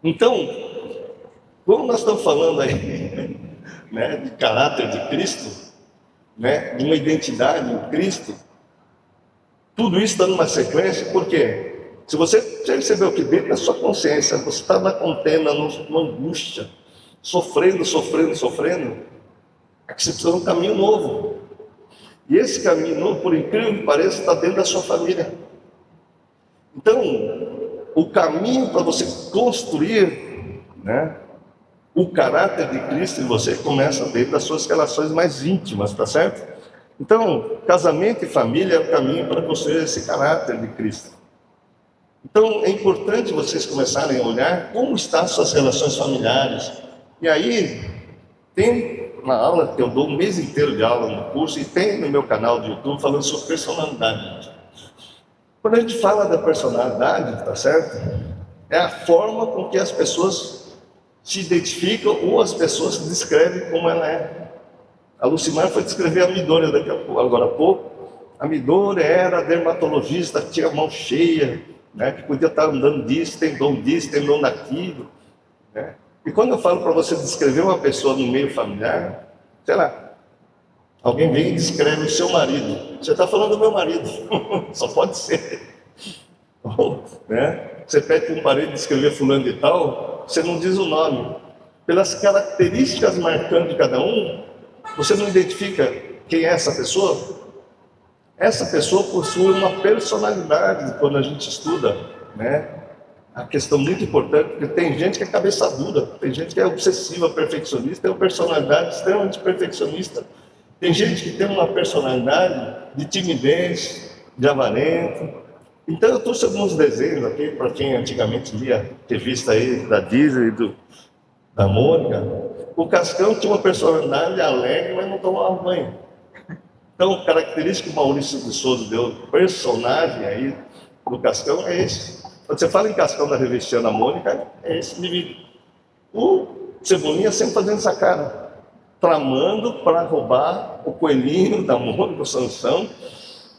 Então, como nós estamos falando aí, né, de caráter de Cristo, né, de uma identidade em Cristo, tudo isso está numa sequência, porque se você percebeu que dentro da sua consciência você está na contenda, numa angústia, sofrendo, é que você precisa de um caminho novo. E esse caminho novo, por incrível que pareça, está dentro da sua família. Então, o caminho para você construir, né, o caráter de Cristo em você começa dentro das suas relações mais íntimas, tá certo? Então, casamento e família é o caminho para construir esse caráter de Cristo. Então, é importante vocês começarem a olhar como estão as suas relações familiares. E aí, tem uma aula que eu dou um mês inteiro de aula no curso, e tem no meu canal de YouTube falando sobre personalidade. Quando a gente fala da personalidade, tá certo? É a forma com que as pessoas se identificam ou as pessoas se descrevem como ela é. A Lucimar foi descrever a Midori agora há pouco. A Midori era dermatologista, que tinha a mão cheia, né, que podia estar andando disso, tem dom daquilo, né? E quando eu falo para você descrever uma pessoa no meio familiar, sei lá, alguém vem e descreve o seu marido. Você está falando do meu marido, só pode ser. Ou, né, você pede para um parente descrever fulano de tal, você não diz o nome. Pelas características marcantes de cada um, você não identifica quem é essa pessoa? Essa pessoa possui uma personalidade quando a gente estuda, né? A questão muito importante, porque tem gente que é cabeça dura, tem gente que é obsessiva, perfeccionista, tem uma personalidade extremamente perfeccionista. Tem gente que tem uma personalidade de timidez, de avarento. Então eu trouxe alguns desenhos aqui para quem antigamente lia revista aí da Disney, da Mônica. O Cascão tinha uma personalidade alegre, mas não tomava banho. Então, característica que o Maurício de Souza deu, personagem aí do Cascão é esse. Quando você fala em Cascão da revista da Mônica, é esse indivíduo. O Cebolinha sempre fazendo essa cara, tramando para roubar o coelhinho da Mônica, o Sansão.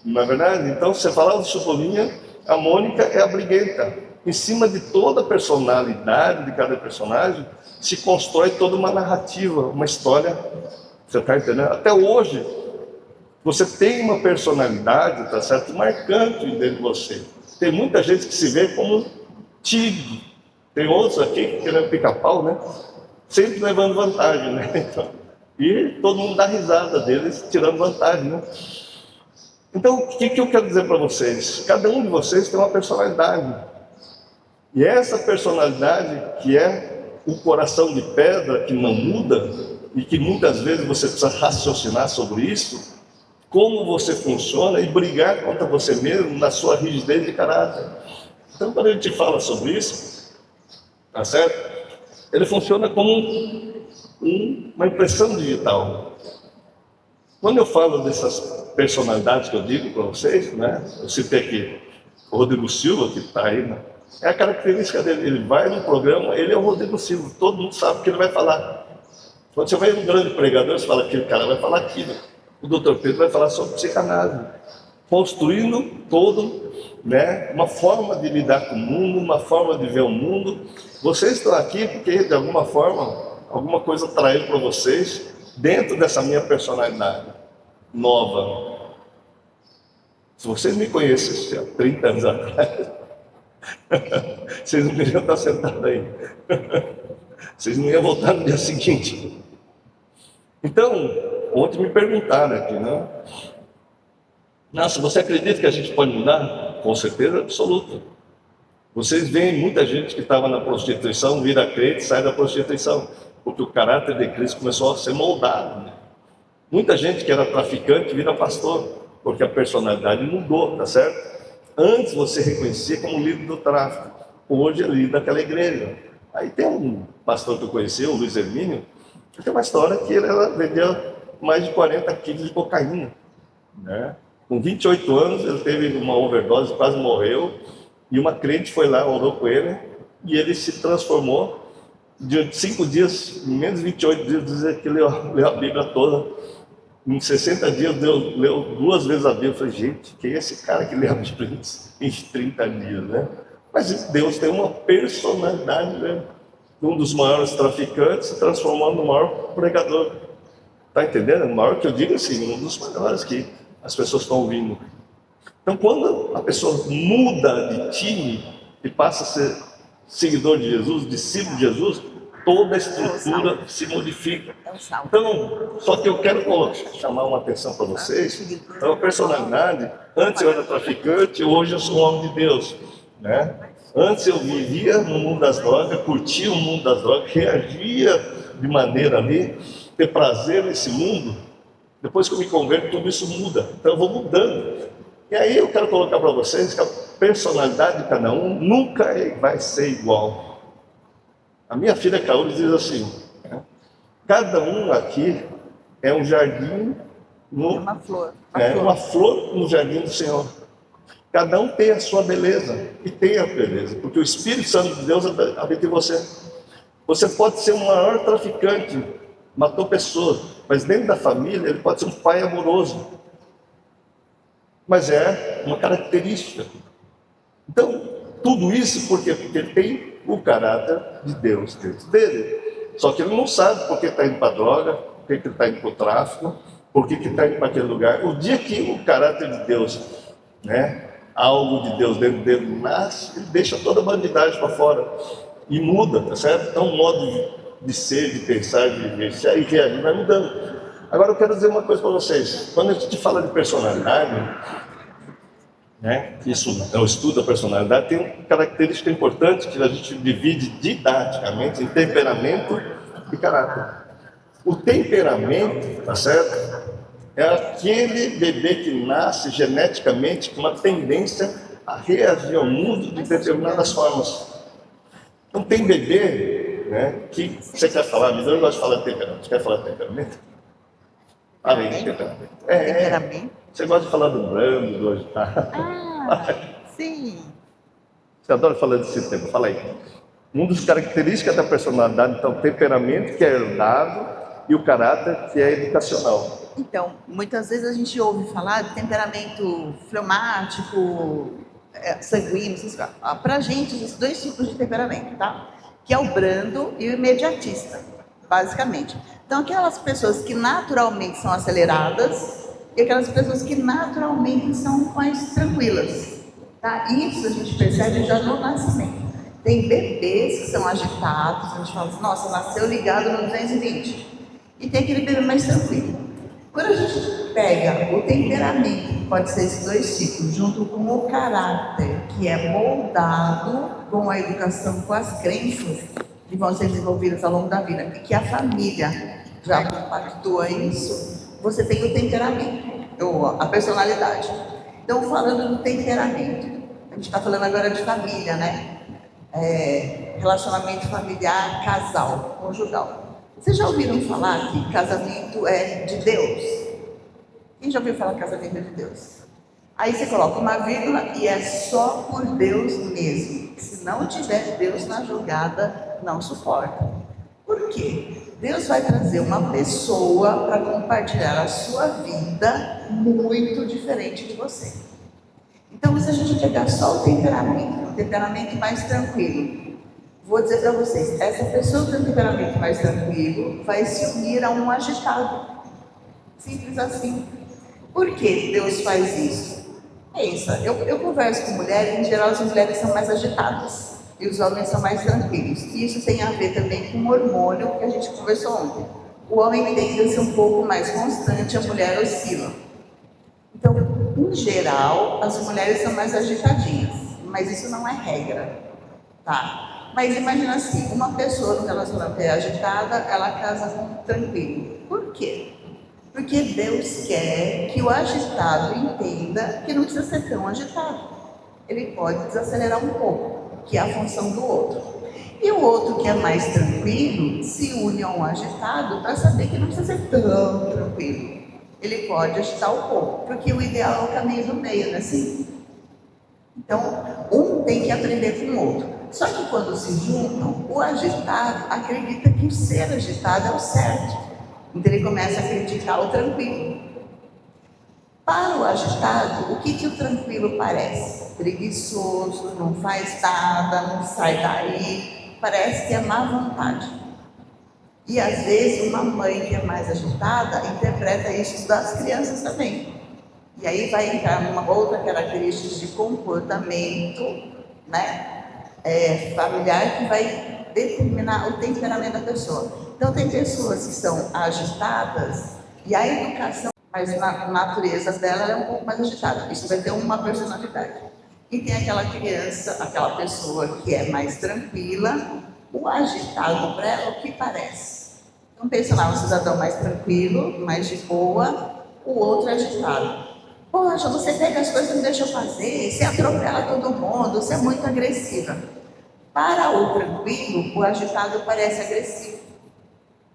Não é verdade? Então, se você falar do Cebolinha, a Mônica é a briguenta. Em cima de toda a personalidade de cada personagem, se constrói toda uma narrativa, uma história. Você está entendendo? Até hoje, você tem uma personalidade, tá certo, marcante dentro de você. Tem muita gente que se vê como tigre. Tem outros aqui que querem pica-pau, né? Sempre levando vantagem, né? Então, e todo mundo dá risada deles, tirando vantagem, né? Então, o que eu quero dizer para vocês? Cada um de vocês tem uma personalidade. E essa personalidade, que é o coração de pedra, que não muda, e que muitas vezes você precisa raciocinar sobre isso, como você funciona e brigar contra você mesmo na sua rigidez de caráter. Então, quando a gente fala sobre isso, tá certo? Ele funciona como uma impressão digital. Quando eu falo dessas personalidades que eu digo para vocês, né? Eu citei aqui o Rodrigo Silva, que está aí, né? É a característica dele. Ele vai no programa, ele é o Rodrigo Silva, todo mundo sabe o que ele vai falar. Quando você vai um grande pregador, você fala que aquele cara vai falar aquilo. O Dr. Pedro vai falar sobre psicanálise, construindo todo, né, uma forma de lidar com o mundo, uma forma de ver o mundo. Vocês estão aqui porque, de alguma forma, alguma coisa traiu para vocês dentro dessa minha personalidade nova. Se vocês me conhecessem há 30 anos atrás, vocês não iriam estar sentados aí. Vocês não iam voltar no dia seguinte. Então, ontem me perguntaram aqui, né? Nossa, você acredita que a gente pode mudar? Com certeza absoluta. Vocês veem muita gente que estava na prostituição, vira crente e sai da prostituição, porque o caráter de Cristo começou a ser moldado, né? Muita gente que era traficante vira pastor, porque a personalidade mudou, tá certo? Antes você reconhecia como líder do tráfico, hoje é líder daquela igreja. Aí tem um pastor que eu conheci, o Luiz Hermínio, que tem uma história que ele vendia mais de 40 quilos de cocaína, né? Com 28 anos, ele teve uma overdose, quase morreu, e uma crente foi lá, orou com ele, e ele se transformou. De 5 dias, em menos de 28 dias, dizer que leu a Bíblia toda. Em 60 dias, leu 2 vezes a Bíblia. Eu falei, gente, quem é esse cara que lê a Bíblia em 30 dias, né? Mas Deus tem uma personalidade, né? Um dos maiores traficantes se transformando no maior pregador. Está entendendo? O maior que eu digo assim, um dos maiores que as pessoas estão ouvindo. Então, quando a pessoa muda de time e passa a ser seguidor de Jesus, discípulo de Jesus, toda a estrutura se modifica. Então, só que eu quero chamar uma atenção para vocês. Então, a personalidade, antes eu era traficante, hoje eu sou um homem de Deus, né? Antes eu vivia no mundo das drogas, curtia o mundo das drogas, reagia de maneira ali, ter prazer nesse mundo. Depois que eu me converto, tudo isso muda. Então eu vou mudando. E aí eu quero colocar para vocês que a personalidade de cada um nunca vai ser igual. A minha filha Caúli diz assim, né? Cada um aqui é um jardim, uma flor no jardim do Senhor. Cada um tem a sua beleza, e tem a beleza, porque o Espírito Santo de Deus habita em você. Você pode ser o maior traficante, matou pessoas, mas dentro da família ele pode ser um pai amoroso. Mas é uma característica. Então, tudo isso porque ele tem o caráter de Deus dentro dele. Só que ele não sabe por que está indo para a droga, por que ele está indo para o tráfico, por que está indo para aquele lugar. O dia que o caráter de Deus, né, algo de Deus dentro dele nasce, ele deixa toda a bandidagem para fora e muda, tá certo? Então o modo de ser, de pensar, de viver e reagir vai mudando. Agora eu quero dizer uma coisa para vocês. Quando a gente fala de personalidade, né, isso é o estudo da personalidade, tem uma característica importante que a gente divide didaticamente em temperamento e caráter. O temperamento, tá certo? É aquele bebê que nasce geneticamente com uma tendência a reagir ao mundo de determinadas formas. Então tem bebê, né, que você quer falar, mas eu não gosto de falar de temperamento. Você quer falar de temperamento? Fala aí de temperamento. Temperamento? Você gosta de falar do brando, do agitado. Sim. Você adora falar desse tema, fala aí. Uma das características da personalidade, então, o temperamento que é herdado e o caráter que é educacional. Então, muitas vezes a gente ouve falar de temperamento fleumático, sanguíneo, para a gente, existem dois tipos de temperamento, tá? Que é o brando e o imediatista, basicamente. Então, aquelas pessoas que naturalmente são aceleradas e aquelas pessoas que naturalmente são mais tranquilas, tá? Isso a gente percebe já no nascimento. Tem bebês que são agitados, a gente fala assim, nossa, nasceu ligado no 220. E tem aquele bebê mais tranquilo. Quando a gente pega o temperamento, que pode ser esses dois tipos, junto com o caráter, que é moldado com a educação, com as crenças que vão ser desenvolvidas ao longo da vida, e que a família já compactua isso, você tem o temperamento, ou a personalidade. Então, falando do temperamento, a gente está falando agora de família, né? Relacionamento familiar, casal, conjugal. Vocês já ouviram falar que casamento é de Deus? Quem já ouviu falar que casamento é de Deus? Aí você coloca uma vírgula e é só por Deus mesmo. Se não tiver Deus na jogada, não suporta. Por quê? Deus vai trazer uma pessoa para compartilhar a sua vida muito diferente de você. Então, se a gente pegar só o temperamento mais tranquilo, vou dizer para vocês, essa pessoa que tem um temperamento mais tranquilo vai se unir a um agitado. Simples assim. Por que Deus faz isso? Pensa, eu converso com mulheres, em geral as mulheres são mais agitadas e os homens são mais tranquilos. E isso tem a ver também com o hormônio que a gente conversou ontem. O homem tende a ser um pouco mais constante, a mulher oscila. Então, em geral, as mulheres são mais agitadinhas, mas isso não é regra, tá? Mas imagina assim, uma pessoa no relacionamento é agitada, ela casa com um tranquilo. Por quê? Porque Deus quer que o agitado entenda que não precisa ser tão agitado. Ele pode desacelerar um pouco, que é a função do outro. E o outro que é mais tranquilo, se une a um agitado para saber que não precisa ser tão tranquilo. Ele pode agitar um pouco, porque o ideal é o caminho do meio, não é assim? Então, um tem que aprender com o outro. Só que quando se juntam, o agitado acredita que o ser agitado é o certo. Então ele começa a criticar o tranquilo. Para o agitado, o que o tranquilo parece? Preguiçoso, não faz nada, não sai daí, parece que é má vontade. E às vezes uma mãe que é mais agitada interpreta isso das crianças também. E aí vai entrar numa outra característica de comportamento, né, familiar, que vai determinar o temperamento da pessoa. Então tem pessoas que são agitadas e a educação, mas na natureza dela é um pouco mais agitada. Isso vai ter uma personalidade. E tem aquela criança, aquela pessoa que é mais tranquila, o agitado para ela, o que parece. Então pensa lá, um cidadão mais tranquilo, mais de boa, o outro é agitado. Poxa, você pega as coisas e não deixa eu fazer, você atropela todo mundo, você é muito agressiva. Para o tranquilo, o agitado parece agressivo.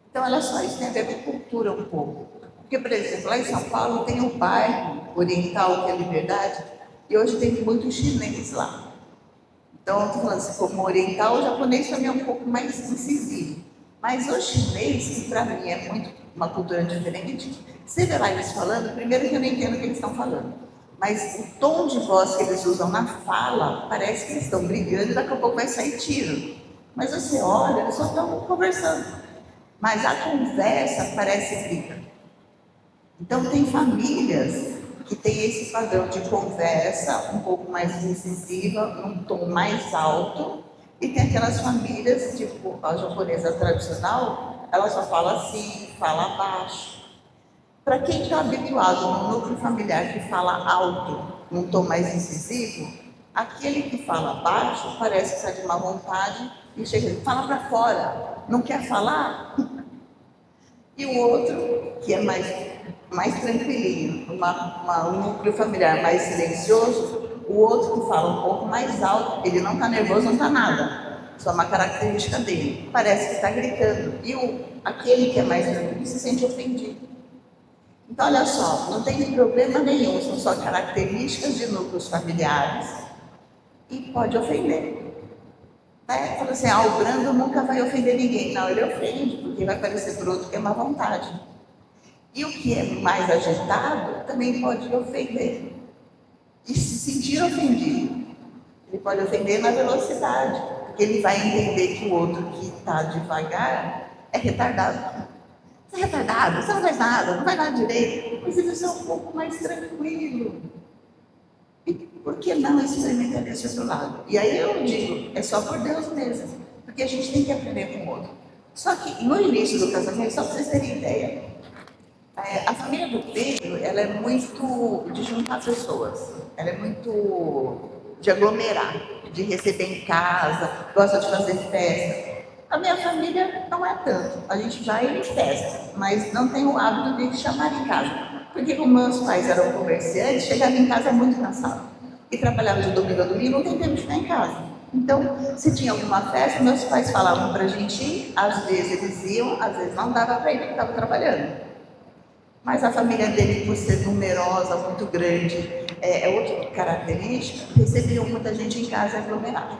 Então, olha só, isso tem a ver com cultura um pouco. Porque, por exemplo, lá em São Paulo tem um bairro oriental que é Liberdade, e hoje tem muito chinês lá. Então, eu estou falando assim, como oriental, o japonês também é um pouco mais incisivo. Mas o chinês, que para mim é muito uma cultura diferente, você vê lá eles falando, primeiro que eu não entendo o que eles estão falando. Mas o tom de voz que eles usam na fala, parece que eles estão brigando e daqui a pouco vai sair tiro. Mas você olha, eles só estão conversando. Mas a conversa parece briga. Então tem famílias que tem esse padrão de conversa um pouco mais incisiva, num tom mais alto, e tem aquelas famílias, tipo a japonesa tradicional, ela só fala assim, fala baixo. Para quem está habituado no núcleo familiar que fala alto, num tom mais incisivo, aquele que fala baixo parece que está de má vontade e chega, fala para fora, não quer falar? E o outro, que é mais tranquilinho, um núcleo familiar mais silencioso, o outro que fala um pouco mais alto, ele não está nervoso, não está nada. Só uma característica dele. Parece que está gritando. E aquele que é mais tranquilo se sente ofendido. Então, olha só, não tem problema nenhum, são só características de núcleos familiares e pode ofender. Fala assim, o brando nunca vai ofender ninguém. Não, ele ofende, porque vai parecer para o outro que é má vontade. E o que é mais agitado também pode ofender. E se sentir ofendido, ele pode ofender na velocidade, porque ele vai entender que o outro que está devagar é retardado. Você é retardado, você não faz nada, não vai nada direito. Mas ele é um pouco mais tranquilo. E por que não experimentar desse outro lado? E aí eu digo, é só por Deus mesmo, porque a gente tem que aprender com o outro. Só que no início do casamento, só para vocês terem ideia, a família do Pedro, ela é muito de juntar pessoas, ela é muito de aglomerar, de receber em casa, gosta de fazer festa. A minha família não é tanto, a gente vai em festa, mas não tem o hábito de chamar em casa. Porque como meus pais eram comerciantes, chegava em casa muito cansado. E trabalhava de domingo a domingo, não tem tempo de ficar em casa. Então, se tinha alguma festa, meus pais falavam para a gente ir, às vezes eles iam, às vezes não dava para ir porque estava trabalhando. Mas a família dele, por ser numerosa, muito grande, é outra característica, recebiam muita gente em casa aglomerada.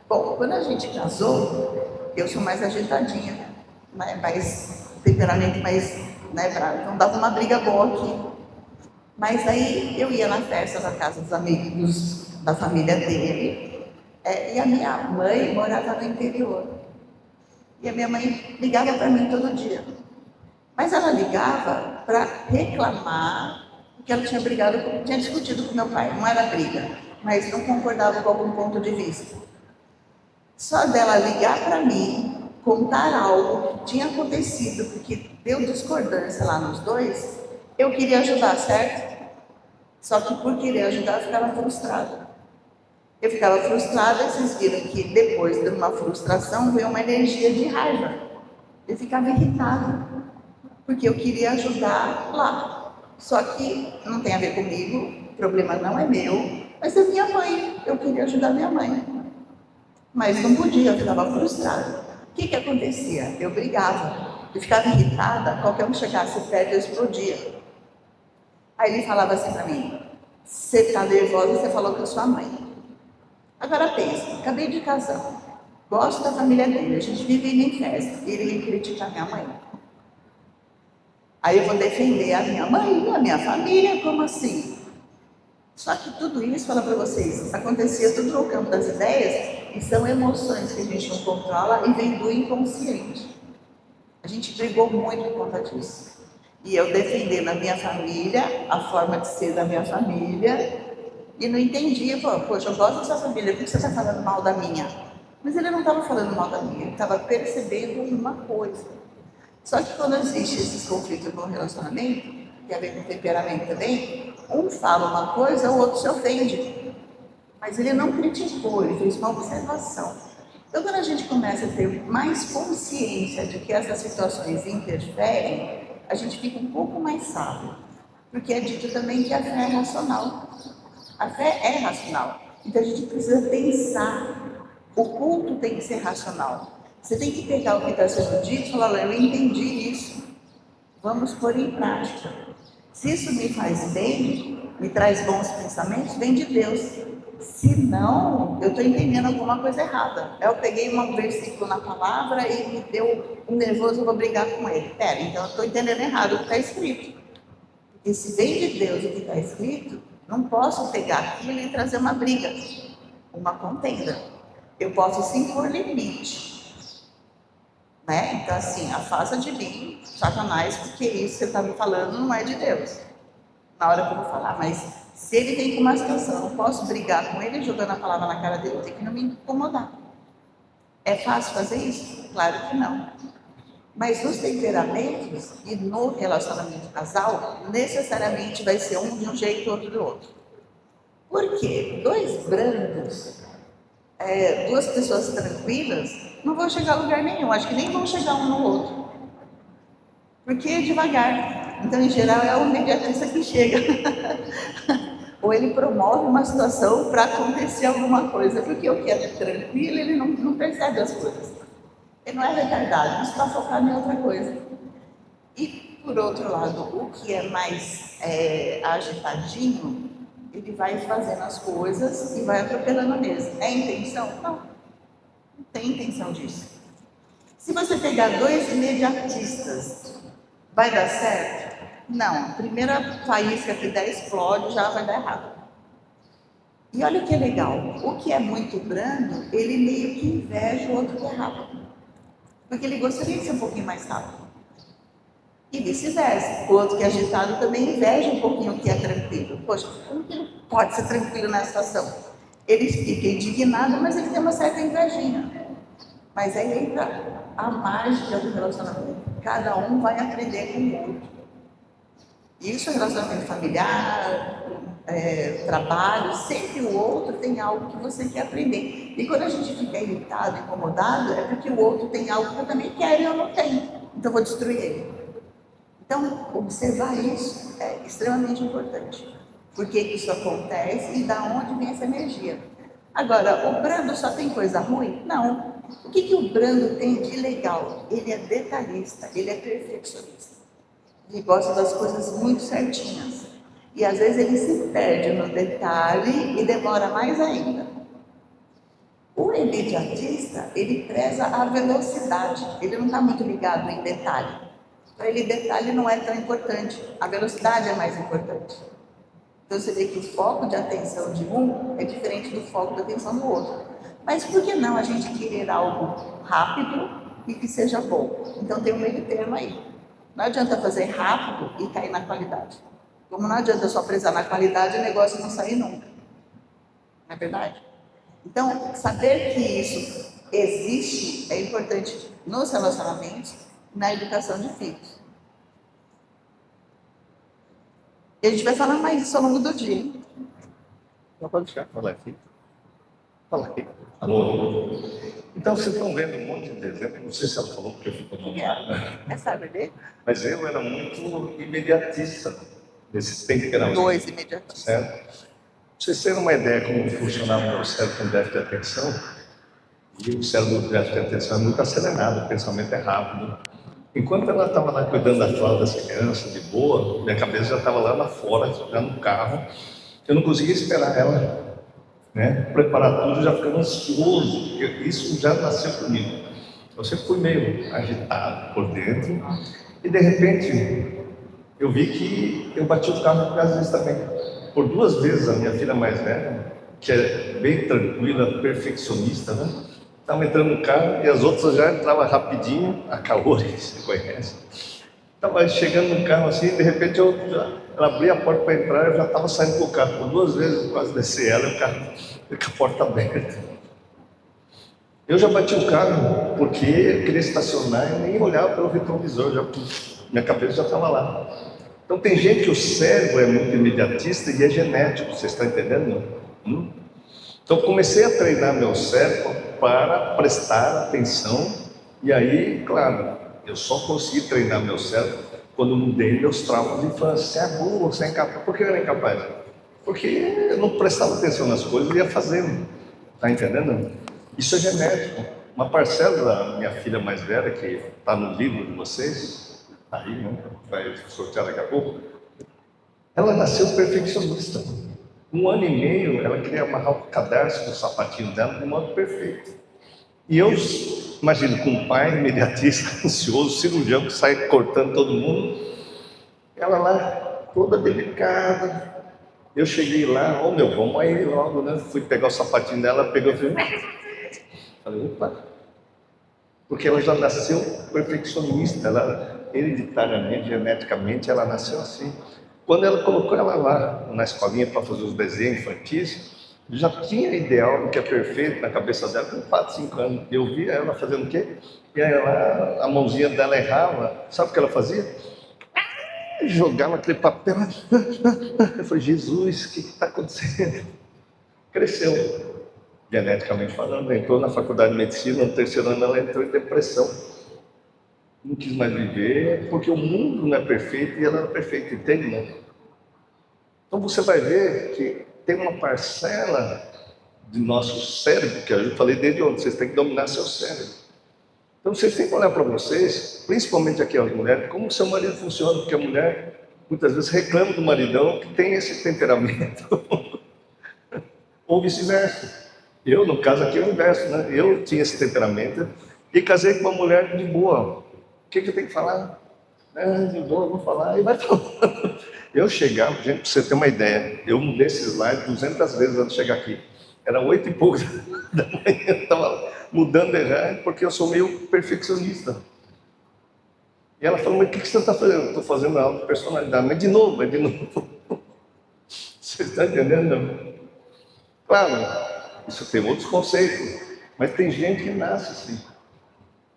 Bom, quando a gente casou, eu sou mais agitadinha, né, mais temperamento mais, né, bravo. Então dava uma briga boa aqui. Mas aí eu ia na festa da casa dos amigos da família dele, e a minha mãe morava no interior. E a minha mãe ligava para mim todo dia. Mas ela ligava para reclamar que ela tinha tinha discutido com meu pai. Não era briga, mas não concordava com algum ponto de vista. Só dela ligar para mim, contar algo que tinha acontecido, porque deu discordância lá nos dois, eu queria ajudar, certo? Só que por querer ajudar, eu ficava frustrada. Eu ficava frustrada, e vocês viram que depois de uma frustração veio uma energia de raiva. Eu ficava irritada, porque eu queria ajudar lá. Só que não tem a ver comigo, o problema não é meu, mas é minha mãe. Eu queria ajudar minha mãe. Mas não podia, eu ficava frustrada. O que acontecia? Eu brigava, eu ficava irritada, qualquer um chegasse perto, eu explodia. Aí ele falava assim para mim, você está nervosa, você falou com a sua mãe. Agora pensa, acabei de casar, gosto da família dele, a gente vive indo em festa, e ele criticar minha mãe. Aí eu vou defender a minha mãe, a minha família, como assim? Só que tudo isso, fala para vocês, acontecia tudo no campo das ideias e são emoções que a gente não controla e vem do inconsciente. A gente brigou muito por conta disso. E eu defendendo a minha família, a forma de ser da minha família, e não entendia, poxa, eu gosto da sua família, por que você está falando mal da minha? Mas ele não estava falando mal da minha, ele estava percebendo uma coisa. Só que quando existe esses conflitos no relacionamento, que a ver com temperamento também, um fala uma coisa, o outro se ofende. Mas ele não criticou, ele fez uma observação. Então, quando a gente começa a ter mais consciência de que essas situações interferem, a gente fica um pouco mais sábio. Porque é dito também que a fé é racional. A fé é racional. Então, a gente precisa pensar. O culto tem que ser racional. Você tem que pegar o que está sendo dito e falar, eu entendi isso. Vamos pôr em prática. Se isso me faz bem, me traz bons pensamentos, vem de Deus. Se não, eu estou entendendo alguma coisa errada. Eu peguei um versículo na palavra e me deu um nervoso, eu vou brigar com ele. Pera, então eu estou entendendo errado o que está escrito. Porque se vem de Deus o que está escrito, não posso pegar aquilo e trazer uma briga, uma contenda. Eu posso sim pôr limite. Né? Então assim, afasta de mim, Satanás, porque isso que você está me falando não é de Deus. Na hora que eu vou falar, mas se ele vem com uma situação, eu não posso brigar com ele jogando a palavra na cara dele, tem que não me incomodar. É fácil fazer isso? Claro que não. Mas nos temperamentos e no relacionamento casal, necessariamente vai ser um de um jeito e outro do outro. Por quê? Dois brandos, duas pessoas tranquilas, não vão chegar a lugar nenhum, acho que nem vão chegar um no outro. Porque é devagar. Então, em geral, é o imediatista que chega. Ou ele promove uma situação para acontecer alguma coisa, porque o que é tranquilo, ele não percebe as coisas. Ele não é retardado, mas está focado em outra coisa. E, por outro lado, o que é mais agitadinho, ele vai fazendo as coisas e vai atropelando mesmo. É intenção? Não. Não tem intenção disso. Se você pegar dois imediatistas, vai dar certo? Não. A primeira faísca que der explode, já vai dar errado. E olha o que é legal. O que é muito brando, ele meio que inveja o outro que é rápido. Porque ele gostaria de ser um pouquinho mais rápido. E vice-versa. O outro que é agitado também inveja um pouquinho o que é tranquilo. Poxa, como que ele pode ser tranquilo nessa situação? Ele fica indignado, mas ele tem uma certa invejinha. Mas aí entra a mágica do relacionamento. Cada um vai aprender com o outro. Isso é relacionamento familiar, trabalho, sempre o outro tem algo que você quer aprender. E quando a gente fica irritado, incomodado, é porque o outro tem algo que eu também quero e eu não tenho. Então eu vou destruir ele. Então, observar isso é extremamente importante. Por que isso acontece e da onde vem essa energia? Agora, o brando só tem coisa ruim? Não. O que o brando tem de legal? Ele é detalhista, ele é perfeccionista. Ele gosta das coisas muito certinhas. E às vezes ele se perde no detalhe e demora mais ainda. O imediatista, ele preza a velocidade. Ele não está muito ligado em detalhe. Para ele, detalhe não é tão importante. A velocidade é mais importante. Então você vê que o foco de atenção de um é diferente do foco de atenção do outro. Mas por que não a gente querer algo rápido e que seja bom? Então tem um meio termo aí. Não adianta fazer rápido e cair na qualidade. Como não adianta só prezar na qualidade, o negócio não sair nunca. Não é verdade? Então, saber que isso existe é importante nos relacionamentos e na educação de filhos. E a gente vai falar mais disso ao longo do dia. Não pode deixar, fala aqui. Fala aqui. Alô. Então, vocês estão vendo um monte de exemplo. Não sei se ela falou porque ficou no ar. É saber dele? Mas eu era muito imediatista nesse temperamento. Dois imediatistas. Certo? Pra vocês terem uma ideia como funcionava o cérebro com déficit de atenção, e o cérebro com déficit de atenção é muito acelerado, o pensamento é rápido. Enquanto ela estava lá cuidando da fralda dessa criança, de boa, minha cabeça já estava lá fora, já no carro, eu não conseguia esperar ela, né? Preparar tudo, já ficando ansioso, porque isso já nasceu comigo. Eu sempre fui meio agitado por dentro, e de repente eu vi que eu bati o carro por causa disso também. Por 2 vezes a minha filha mais velha, que é bem tranquila, perfeccionista, né? Estava entrando no carro e as outras já entravam rapidinho, a calor, você conhece. Estava chegando no carro assim, de repente ela abria a porta para entrar, eu já estava saindo com o carro. Por 2 vezes eu quase desci ela e o carro com a porta aberta. Eu já bati o carro porque eu queria estacionar e nem olhava pelo retrovisor, minha cabeça já estava lá. Então tem gente que o cérebro é muito imediatista e é genético, vocês estão entendendo? Então comecei a treinar meu cérebro para prestar atenção e aí, claro, eu só consegui treinar meu cérebro quando mudei meus traumas de infância. Você é burro, você é incapaz. Por que eu era incapaz? Porque eu não prestava atenção nas coisas e ia fazendo. Está entendendo? Isso é genético. Uma parcela da minha filha mais velha, que está no livro de vocês, está aí, né? Vai sortear daqui a pouco. Ela nasceu perfeccionista. 1 ano e meio, ela queria amarrar o cadarço do sapatinho dela de modo perfeito. E eu, imagino, com um pai imediatista, ansioso, cirurgião que sai cortando todo mundo, ela lá, toda delicada. Eu cheguei lá, vamos aí logo, né? Fui pegar o sapatinho dela, pegou e falei, opa. Porque ela já nasceu perfeccionista, ela, hereditariamente, geneticamente, ela nasceu assim. Quando ela colocou ela lá na escolinha para fazer os desenhos infantis, já tinha ideal do que é perfeito na cabeça dela com 4, 5 anos. Eu via ela fazendo o quê? E aí ela, a mãozinha dela errava. Sabe o que ela fazia? Jogava aquele papel. Eu falei, Jesus, o que está acontecendo? Cresceu, geneticamente falando. Entrou na faculdade de medicina, no 3º ano ela entrou em depressão. Não quis mais viver, porque o mundo não é perfeito e ela era perfeita, entende? Não? Então você vai ver que tem uma parcela de nosso cérebro, que eu falei desde ontem, vocês têm que dominar seu cérebro. Então vocês têm que olhar para vocês, principalmente aqui as mulheres, como o seu marido funciona, porque a mulher muitas vezes reclama do maridão que tem esse temperamento, ou vice-versa. Eu, no caso aqui, é o inverso, né? Eu tinha esse temperamento e casei com uma mulher de boa. O que eu tenho que falar? De boa, vou falar, e vai falando. Eu chegava, gente, para você ter uma ideia, eu mudei esse slide 200 vezes antes de chegar aqui. Era 8 e pouco da manhã, eu estava mudando errado, porque eu sou meio perfeccionista. E ela falou, mas o que você está fazendo? Eu estou fazendo aula de personalidade, mas de novo. Você está entendendo? Claro, isso tem outros conceitos, mas tem gente que nasce assim.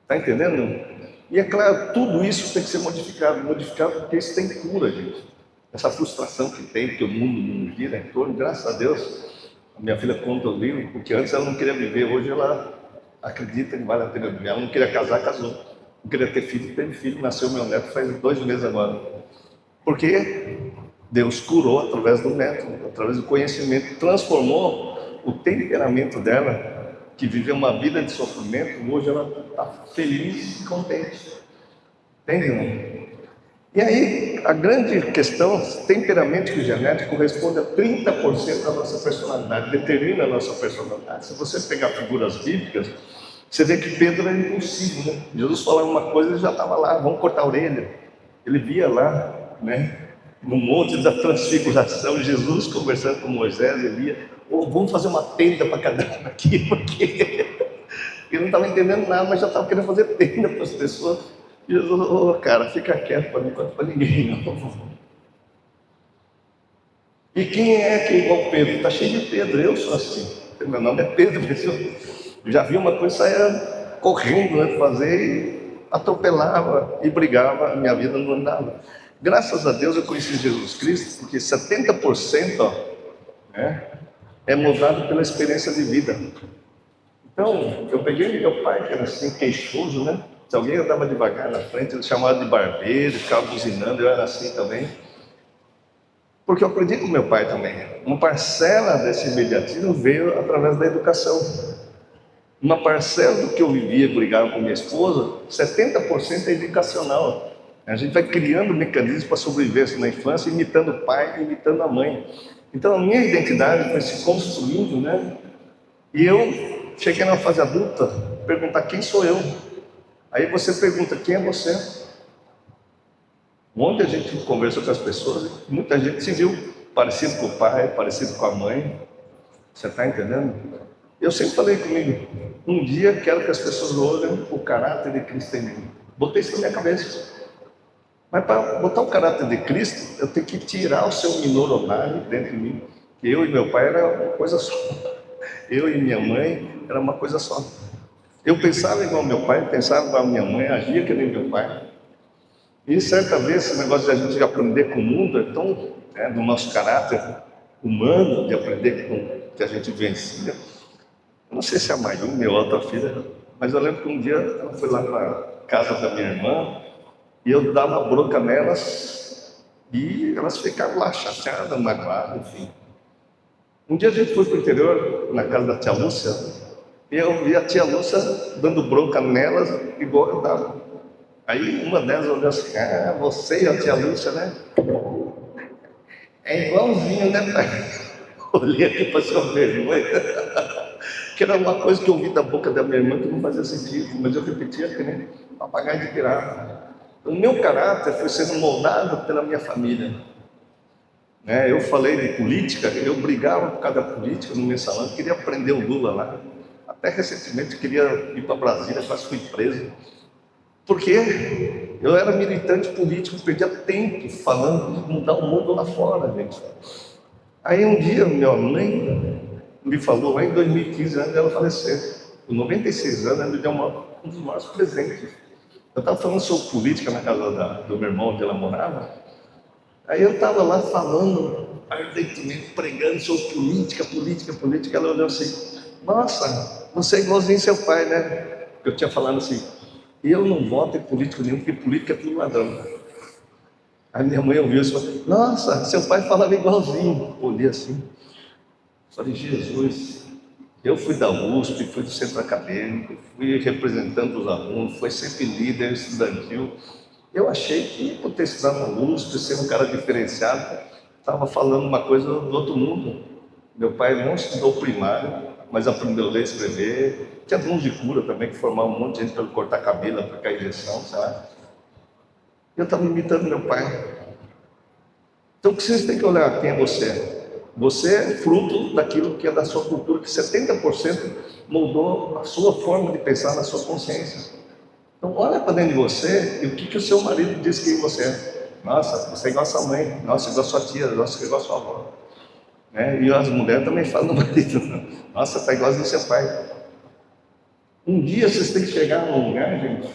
Está entendendo? E é claro, tudo isso tem que ser modificado porque isso tem cura, gente. Essa frustração que tem, porque o mundo não gira em torno, graças a Deus, a minha filha conta o livro, porque antes ela não queria viver, hoje ela acredita que vale a pena viver. Ela não queria casar, casou. Não queria ter filho, teve filho, nasceu meu neto faz 2 meses agora. Porque Deus curou através do método, através do conhecimento, transformou o temperamento dela, que viveu uma vida de sofrimento, hoje ela está feliz e contente. Entende? E aí, a grande questão, temperamento e genético corresponde a 30% da nossa personalidade, determina a nossa personalidade. Se você pegar figuras bíblicas, você vê que Pedro era impulsivo, né? Jesus falava uma coisa, ele já estava lá, vamos cortar a orelha. Ele via lá, né, no monte da transfiguração, Jesus conversando com Moisés, ele via, vamos fazer uma tenda para cada um aqui, porque ele não estava entendendo nada, mas já estava querendo fazer tenda para as pessoas. Jesus, cara, fica quieto, para mim, não conta para ninguém, não. E quem é que é igual Pedro? Está cheio de Pedro, eu sou assim. Meu nome é Pedro, mas eu já vi uma coisa, saia correndo, né, fazer e atropelava e brigava, a minha vida não andava. Graças a Deus eu conheci Jesus Cristo, porque 70% é moldado pela experiência de vida. Então, eu peguei meu pai, que era assim, queixoso, né? Se alguém andava devagar na frente, ele chamava de barbeiro, ficava buzinando, eu era assim também. Porque eu aprendi com meu pai também. Uma parcela desse imediatismo veio através da educação. Uma parcela do que eu vivia, brigava com minha esposa, 70% é educacional. A gente vai criando mecanismos para sobreviver na infância, imitando o pai, imitando a mãe. Então a minha identidade foi se construindo, né? E eu cheguei na fase adulta, perguntar quem sou eu. Aí você pergunta, quem é você? Ontem a gente conversou com as pessoas, muita gente se viu parecido com o pai, parecido com a mãe. Você está entendendo? Eu sempre falei comigo, um dia quero que as pessoas olhem o caráter de Cristo em mim. Botei isso na minha cabeça. Mas para botar o caráter de Cristo, eu tenho que tirar o seu minoronário dentro de mim. Que eu e meu pai era uma coisa só. Eu e minha mãe era uma coisa só. Eu pensava igual meu pai, pensava igual minha mãe, agia que nem meu pai. E certa vez, esse negócio de a gente aprender com o mundo é tão do nosso caráter humano, de aprender com o que a gente vencia. Eu não sei se é a Mayu, minha outra filha, mas eu lembro que um dia ela foi lá para a casa da minha irmã e eu dava bronca nelas e elas ficavam lá chateadas, magoadas, enfim. Um dia a gente foi para o interior, na casa da tia Lúcia, e eu vi a tia Lúcia dando bronca nelas igual eu dava. Aí uma delas olhou assim, você e a tia Lúcia, né? É igualzinho, né, pai? Olhei aqui para sua vergonha. Que era uma coisa que eu ouvi da boca da minha irmã que não fazia sentido, mas eu repetia que nem papagaio de pirata. O meu caráter foi sendo moldado pela minha família. Eu falei de política, eu brigava por causa da política no mensalão, queria aprender o Lula lá. Até recentemente queria ir para Brasília, quase fui preso. Porque eu era militante político, perdia tempo falando de mudar o mundo lá fora, gente. Aí um dia minha mãe me falou, lá em 2015, antes dela falecer, com 96 anos, ela me deu um dos maiores presentes. Eu estava falando sobre política na casa do meu irmão, onde ela morava. Aí eu estava lá falando, ardentemente, pregando sobre política. Ela olhou assim, nossa, você é igualzinho seu pai, né? Eu tinha falado assim, eu não voto em político nenhum, porque política é tudo ladrão. Aí minha mãe ouviu isso e falou, nossa, seu pai falava igualzinho. Olhei assim, falei, Jesus, eu fui da USP, fui do centro acadêmico, fui representando os alunos, fui sempre líder estudantil. Eu achei que, por ter estudado na USP, ser um cara diferenciado, estava falando uma coisa do outro mundo. Meu pai não estudou primário, mas aprendeu a ler e escrever. Tinha dons de cura também, que formavam um monte de gente para cortar cabelo, aplicar injeção, sabe? Eu estava imitando meu pai. Então, o que vocês têm que olhar quem é você? Você é fruto daquilo que é da sua cultura, que 70% moldou a sua forma de pensar na sua consciência. Então, olha para dentro de você e o que o seu marido diz que você é. Nossa, você é igual a sua mãe, nossa, igual a sua tia, nossa, igual a sua avó. E as mulheres também falam do marido, nossa, está igual ao seu pai. Um dia vocês têm que chegar num lugar, gente,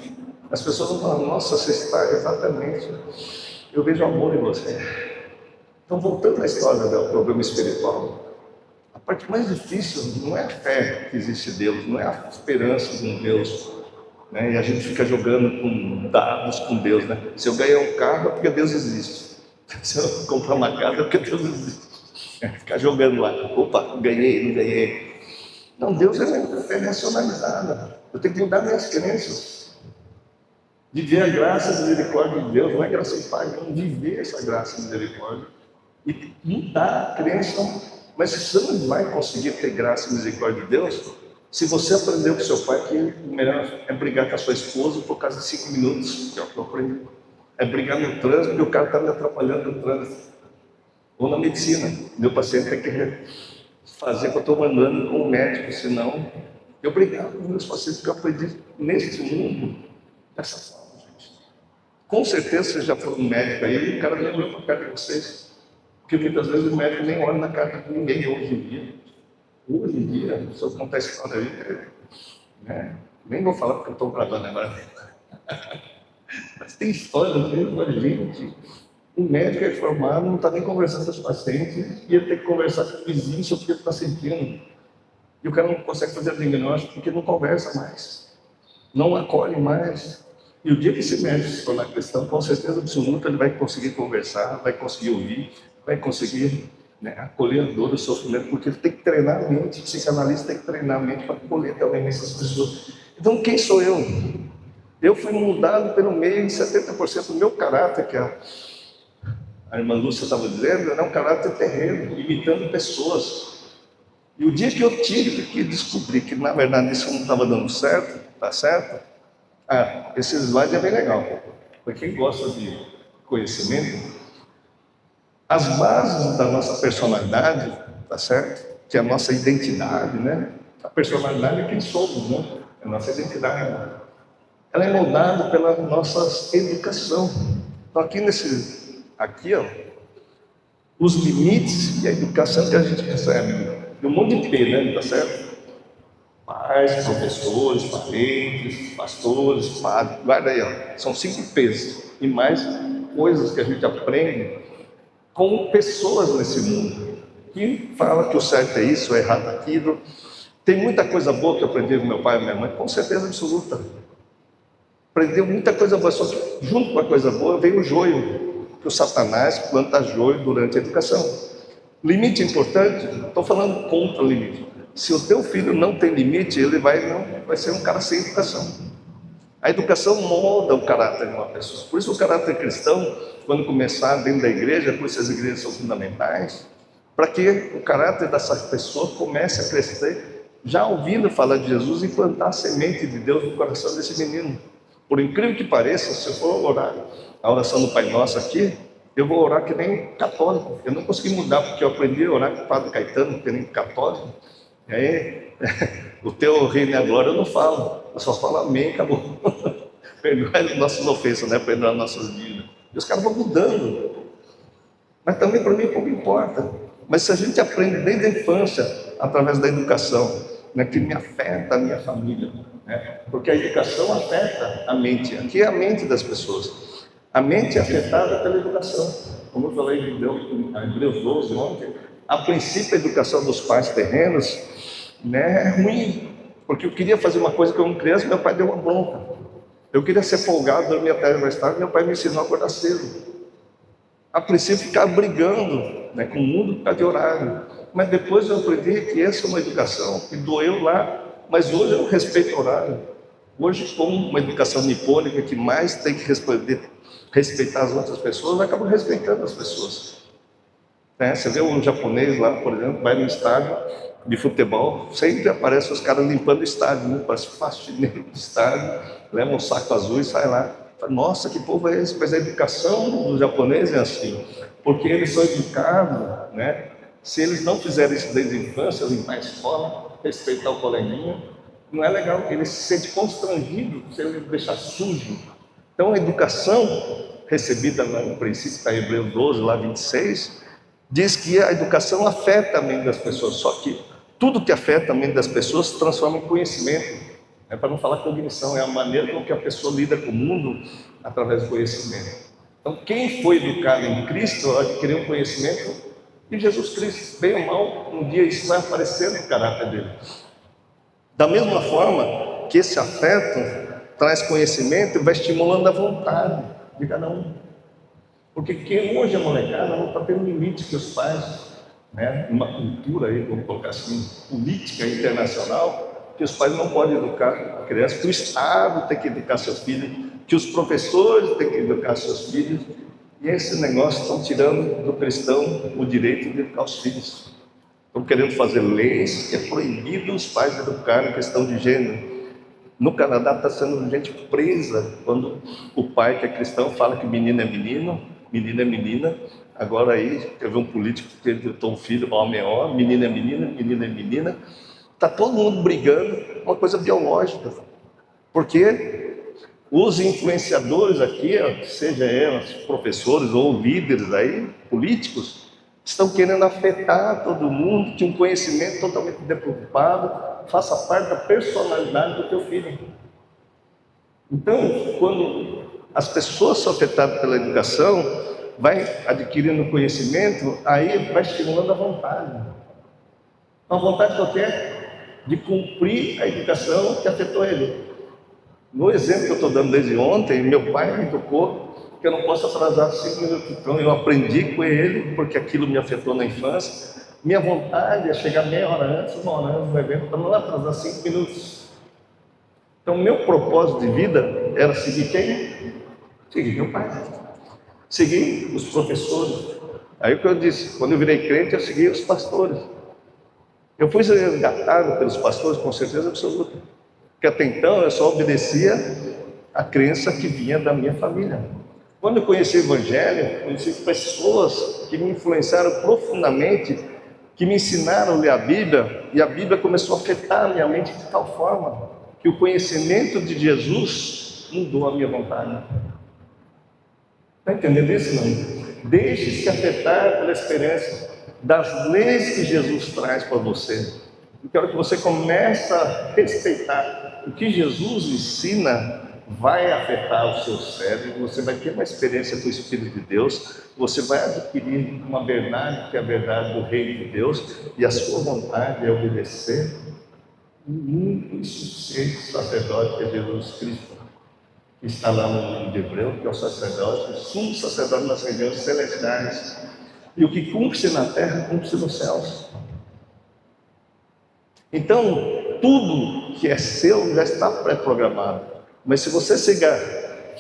as pessoas vão falar, nossa, você está exatamente, eu vejo amor em você. Então, voltando à história do problema espiritual, a parte mais difícil não é a fé que existe em Deus, não é a esperança em Deus, e a gente fica jogando com dados com Deus, Se eu ganhar um carro é porque Deus existe, se eu comprar uma casa é porque Deus existe. Ficar jogando lá, opa, ganhei, não ganhei. Não, Deus é racionalizada. Eu tenho que mudar minhas crenças. Viver a graça e a misericórdia de Deus, não é graça e paz, não viver essa graça e misericórdia. E mudar a crença. Mas você não vai conseguir ter graça e misericórdia de Deus se você aprendeu com seu pai que o melhor é brigar com a sua esposa por causa de 5 minutos, que é o que eu aprendi. É brigar no trânsito porque o cara está me atrapalhando no trânsito. Ou na medicina, meu paciente tem que fazer o que eu estou mandando com o médico, senão eu brigava com meus pacientes, porque eu aprendi nesse mundo dessa forma, gente. Com certeza vocês já foram no médico aí e o cara nem olhou para a cara de vocês, porque muitas vezes o médico nem olha na cara de ninguém hoje em dia. Hoje em dia, se eu contar a história aí, nem vou falar porque eu estou gravando agora. Mas tem história mesmo, a gente. O médico é formado, não está nem conversando com os pacientes, e ele tem que conversar com o vizinho sobre o que ele está sentindo. E o cara não consegue fazer diagnóstico porque não conversa mais, não acolhe mais. E o dia que esse médico se tornar cristão, com certeza absoluta, ele vai conseguir conversar, vai conseguir ouvir, vai conseguir acolher a dor, o sofrimento, porque ele tem que treinar a mente, o psicanalista tem que treinar a mente para acolher também essas pessoas. Então, quem sou eu? Eu fui moldado pelo meio, 70% do meu caráter, que a irmã Lúcia estava dizendo, era um caráter terreno, imitando pessoas. E o dia que eu tive que descobrir que, na verdade, isso não estava dando certo, tá certo? Esse slide é bem legal, para quem gosta de conhecimento, as bases da nossa personalidade, tá certo? Que é a nossa identidade, né? A personalidade é quem somos, né? É a nossa identidade. Ela é moldada pela nossa educação. Então aqui, ó, os limites e a educação que a gente recebe. De um monte de P, né? Tá certo? Pais, professores, parentes, pastores, padres, guarda aí, ó. São 5 P's. E mais coisas que a gente aprende com pessoas nesse mundo. Que fala que o certo é isso, o errado é aquilo. Tem muita coisa boa que eu aprendi com meu pai e minha mãe, com certeza absoluta. Aprendeu muita coisa boa, só que junto com a coisa boa veio o joio, que o Satanás planta joio durante a educação. Limite importante, estou falando contra o limite. Se o teu filho não tem limite, ele vai ser um cara sem educação. A educação molda o caráter de uma pessoa. Por isso o caráter cristão, quando começar dentro da igreja, por isso as igrejas são fundamentais, para que o caráter dessa pessoa comece a crescer, já ouvindo falar de Jesus e plantar a semente de Deus no coração desse menino. Por incrível que pareça, se eu for orar a oração do Pai Nosso aqui, eu vou orar que nem católico. Eu não consegui mudar, porque eu aprendi a orar com o Padre Caetano, que nem católico. E aí, o teu reino e a glória eu não falo, eu só falo amém, acabou. Perdoar nossas ofensas, né? Perdoar nossas dívidas. E os caras vão mudando. Mas também para mim pouco importa. Mas se a gente aprende desde a infância, através da educação, né, que me afeta a minha família, né? Porque a educação afeta a mente. Aqui é a mente das pessoas. A mente é afetada pela educação. Como eu falei em Hebreus 12 ontem, a princípio a educação dos pais terrenos, né, é ruim. Porque eu queria fazer uma coisa como criança, meu pai deu uma bronca. Eu queria ser folgado, dormir até mais tarde, meu pai me ensinou a acordar cedo. A princípio ficava brigando, né, com o mundo por causa de horário. Mas depois eu aprendi que essa é uma educação que doeu lá, mas hoje eu respeito o horário. Hoje, como uma educação nipônica que mais tem que respeitar as outras pessoas, eu acabo respeitando as pessoas. Né? Você vê um japonês lá, por exemplo, vai no estádio de futebol, sempre aparecem os caras limpando o estádio, né? Parece faxineiro do estádio, leva um saco azul e sai lá. Nossa, que povo é esse? Mas a educação do japonês é assim, porque eles são educados, né? Se eles não fizerem isso desde a infância, limpar a escola, respeitar o coleguinha, não é legal, ele se sente constrangido se ele deixar sujo. Então a educação recebida no princípio, está em Hebreus 12, lá 26, diz que a educação afeta a mente das pessoas, só que tudo que afeta a mente das pessoas se transforma em conhecimento. É para não falar cognição, é a maneira com que a pessoa lida com o mundo através do conhecimento. Então, quem foi educado em Cristo adquiriu um conhecimento de Jesus Cristo. Bem ou mal, um dia isso vai aparecer no caráter dele. Da mesma forma que esse afeto traz conhecimento e vai estimulando a vontade de cada um. Porque quem hoje é molecada não está tendo limite que os pais, né, uma cultura aí, vamos colocar assim, política internacional, que os pais não podem educar a criança, que o Estado tem que educar seus filhos, que os professores têm que educar seus filhos, e esse negócio estão tirando do cristão o direito de educar os filhos. Estão querendo fazer leis que é proibido os pais educarem a questão de gênero. No Canadá está sendo gente presa quando o pai que é cristão fala que menino é menino, menina é menina. Agora aí, teve um político que adotou um filho, homem é homem, menina é menina, menina é menina. Está todo mundo brigando, uma coisa biológica. Porque os influenciadores aqui, seja eles professores ou líderes aí, políticos, estão querendo afetar todo mundo, que um conhecimento totalmente despreocupado faça parte da personalidade do teu filho. Então, quando as pessoas são afetadas pela educação, vai adquirindo conhecimento, aí vai estimulando a vontade. A vontade que eu tenho de cumprir a educação que afetou ele. No exemplo que eu estou dando desde ontem, meu pai me educou que eu não posso atrasar 5 minutos. Então eu aprendi com ele, porque aquilo me afetou na infância. Minha vontade é chegar meia hora antes, 1 hora antes do evento, para não atrasar 5 minutos. Então meu propósito de vida era seguir quem? Seguir meu pai. Seguir os professores. Aí o que eu disse, quando eu virei crente, eu segui os pastores. Eu fui resgatado pelos pastores com certeza absoluta. Porque até então eu só obedecia a crença que vinha da minha família. Quando eu conheci o Evangelho, conheci pessoas que me influenciaram profundamente, que me ensinaram a ler a Bíblia, e a Bíblia começou a afetar a minha mente de tal forma que o conhecimento de Jesus mudou a minha vontade. Está entendendo isso, não? Deixe-se afetar pela experiência das leis que Jesus traz para você. Eu quero que você comece a respeitar o que Jesus ensina. Vai afetar o seu cérebro, você vai ter uma experiência com o Espírito de Deus, você vai adquirir uma verdade que é a verdade do Reino de Deus, e a sua vontade é obedecer o único e suficiente sacerdote que é Jesus Cristo, que está lá no livro de Hebreu, que é o sacerdote, o sumo sacerdote das regiões celestiais, e o que cumpre-se na terra, cumpre-se nos céus. Então, tudo que é seu já está pré-programado. Mas se você seguir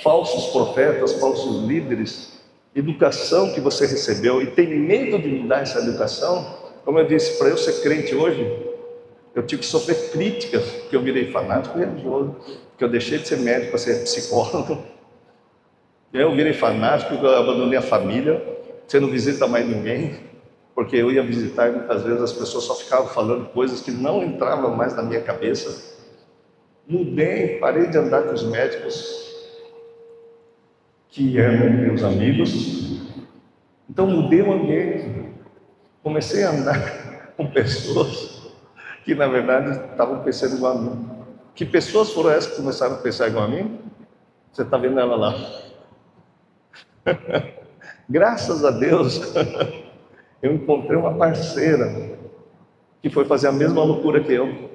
falsos profetas, falsos líderes, educação que você recebeu e tem medo de mudar essa educação, como eu disse, para eu ser crente hoje, eu tive que sofrer críticas, que eu virei fanático religioso, que eu deixei de ser médico para ser psicólogo, eu virei fanático, eu abandonei a família, você não visita mais ninguém, porque eu ia visitar e muitas vezes as pessoas só ficavam falando coisas que não entravam mais na minha cabeça. Mudei, parei de andar com os médicos que eram meus amigos. Então mudei o ambiente. Comecei a andar com pessoas que na verdade estavam pensando igual a mim. Que pessoas foram essas que começaram a pensar igual a mim? Você está vendo ela lá. Graças a Deus, eu encontrei uma parceira que foi fazer a mesma loucura que eu.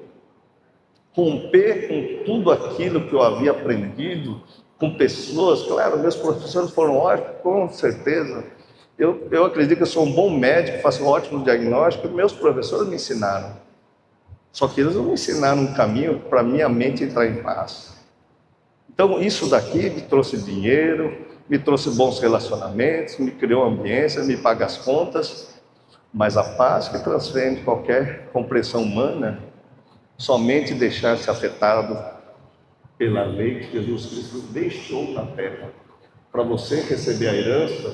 Romper com tudo aquilo que eu havia aprendido, com pessoas, claro, meus professores foram ótimos, com certeza. Eu acredito que eu sou um bom médico, faço um ótimo diagnóstico, meus professores me ensinaram. Só que eles não me ensinaram um caminho para minha mente entrar em paz. Então isso daqui me trouxe dinheiro, me trouxe bons relacionamentos, me criou ambiência, me paga as contas, mas a paz que transcende qualquer compreensão humana, somente deixar-se afetado pela lei que Jesus Cristo deixou na terra, para você receber a herança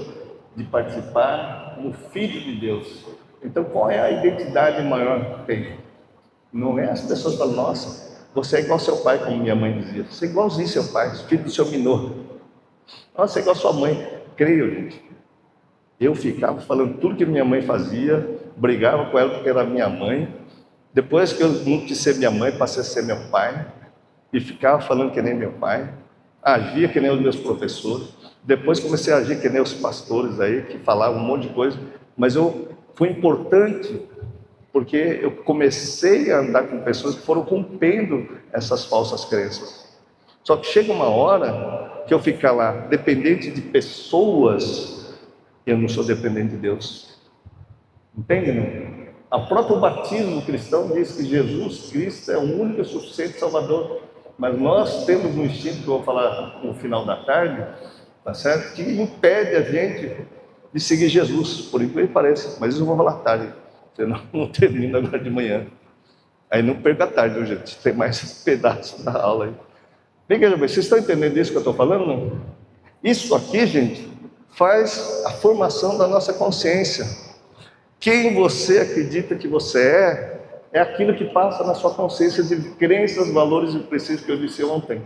de participar como filho de Deus. Então qual é a identidade maior que tem? Não é as pessoas falam, nossa, você é igual ao seu pai, como minha mãe dizia, você é igualzinho ao seu pai, filho do seu Minor. Nossa, você é igual a sua mãe. Creio, gente. Eu ficava falando tudo que minha mãe fazia, brigava com ela porque era minha mãe. Depois que eu não quis ser minha mãe, passei a ser meu pai, e ficava falando que nem meu pai, agia que nem os meus professores. Depois comecei a agir que nem os pastores aí, que falavam um monte de coisa, mas foi importante, porque eu comecei a andar com pessoas que foram rompendo essas falsas crenças. Só que chega uma hora que eu ficar lá, dependente de pessoas, eu não sou dependente de Deus. Entende, não? O próprio batismo cristão diz que Jesus Cristo é o único e suficiente Salvador. Mas nós temos um instinto, que eu vou falar no final da tarde, tá certo? Que impede a gente de seguir Jesus, por incrível que pareça. Mas isso eu vou falar tarde, senão não termino agora de manhã. Aí não perca a tarde, viu, gente? Tem mais pedaços da aula aí. Veja bem, vocês estão entendendo isso que eu estou falando? Não? Isso aqui, gente, faz a formação da nossa consciência. Quem você acredita que você é aquilo que passa na sua consciência de crenças, valores e princípios que eu disse ontem.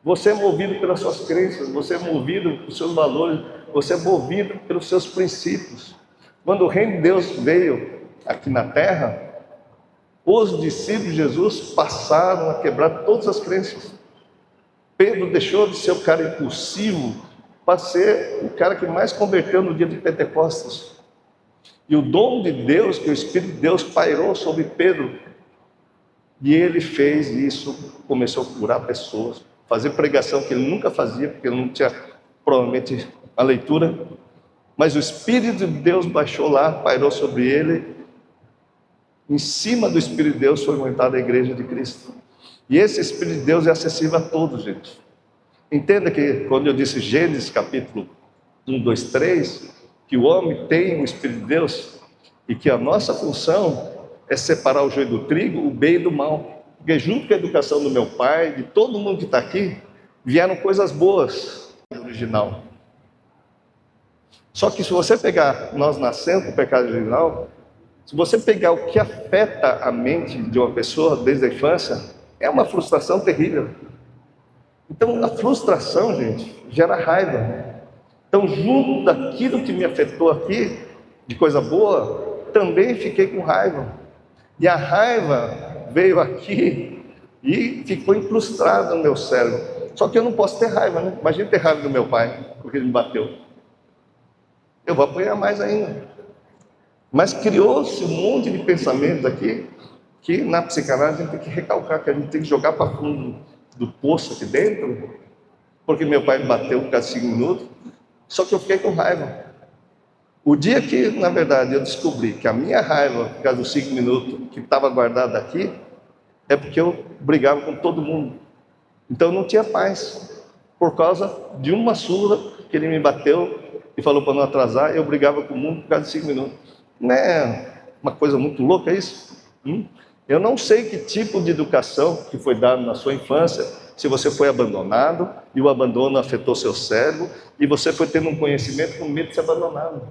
Você é movido pelas suas crenças, você é movido pelos seus valores, você é movido pelos seus princípios. Quando o reino de Deus veio aqui na terra, os discípulos de Jesus passaram a quebrar todas as crenças. Pedro deixou de ser o cara impulsivo para ser o cara que mais converteu no dia de Pentecostes. E o dom de Deus, que o Espírito de Deus pairou sobre Pedro, e ele fez isso, começou a curar pessoas, fazer pregação que ele nunca fazia, porque ele não tinha provavelmente a leitura, mas o Espírito de Deus baixou lá, pairou sobre ele, em cima do Espírito de Deus foi montada a igreja de Cristo. E esse Espírito de Deus é acessível a todos, gente. Entenda que quando eu disse Gênesis capítulo 1, 2, 3, que o homem tem o Espírito de Deus e que a nossa função é separar o joio do trigo, o bem do mal. Porque junto com a educação do meu pai, de todo mundo que está aqui, vieram coisas boas. Original. Só que se você pegar, nós nascemos com o pecado original, se você pegar o que afeta a mente de uma pessoa desde a infância, é uma frustração terrível. Então, a frustração, gente, gera raiva. Então, junto daquilo que me afetou aqui, de coisa boa, também fiquei com raiva. E a raiva veio aqui e ficou incrustada no meu cérebro. Só que eu não posso ter raiva, né? Imagina ter raiva do meu pai, porque ele me bateu. Eu vou apanhar mais ainda. Mas criou-se um monte de pensamentos aqui, que na psicanálise a gente tem que recalcar, que a gente tem que jogar para fundo do poço aqui dentro, porque meu pai me bateu por causa de 5 minutos, só que eu fiquei com raiva. O dia que, na verdade, eu descobri que a minha raiva, por causa dos 5 minutos que estava guardada aqui, é porque eu brigava com todo mundo. Então eu não tinha paz, por causa de uma surra que ele me bateu e falou para não atrasar, eu brigava com o mundo por causa de 5 minutos. Não é uma coisa muito louca isso? Eu não sei que tipo de educação que foi dada na sua infância, se você foi abandonado e o abandono afetou seu cérebro e você foi tendo um conhecimento com medo de ser abandonado.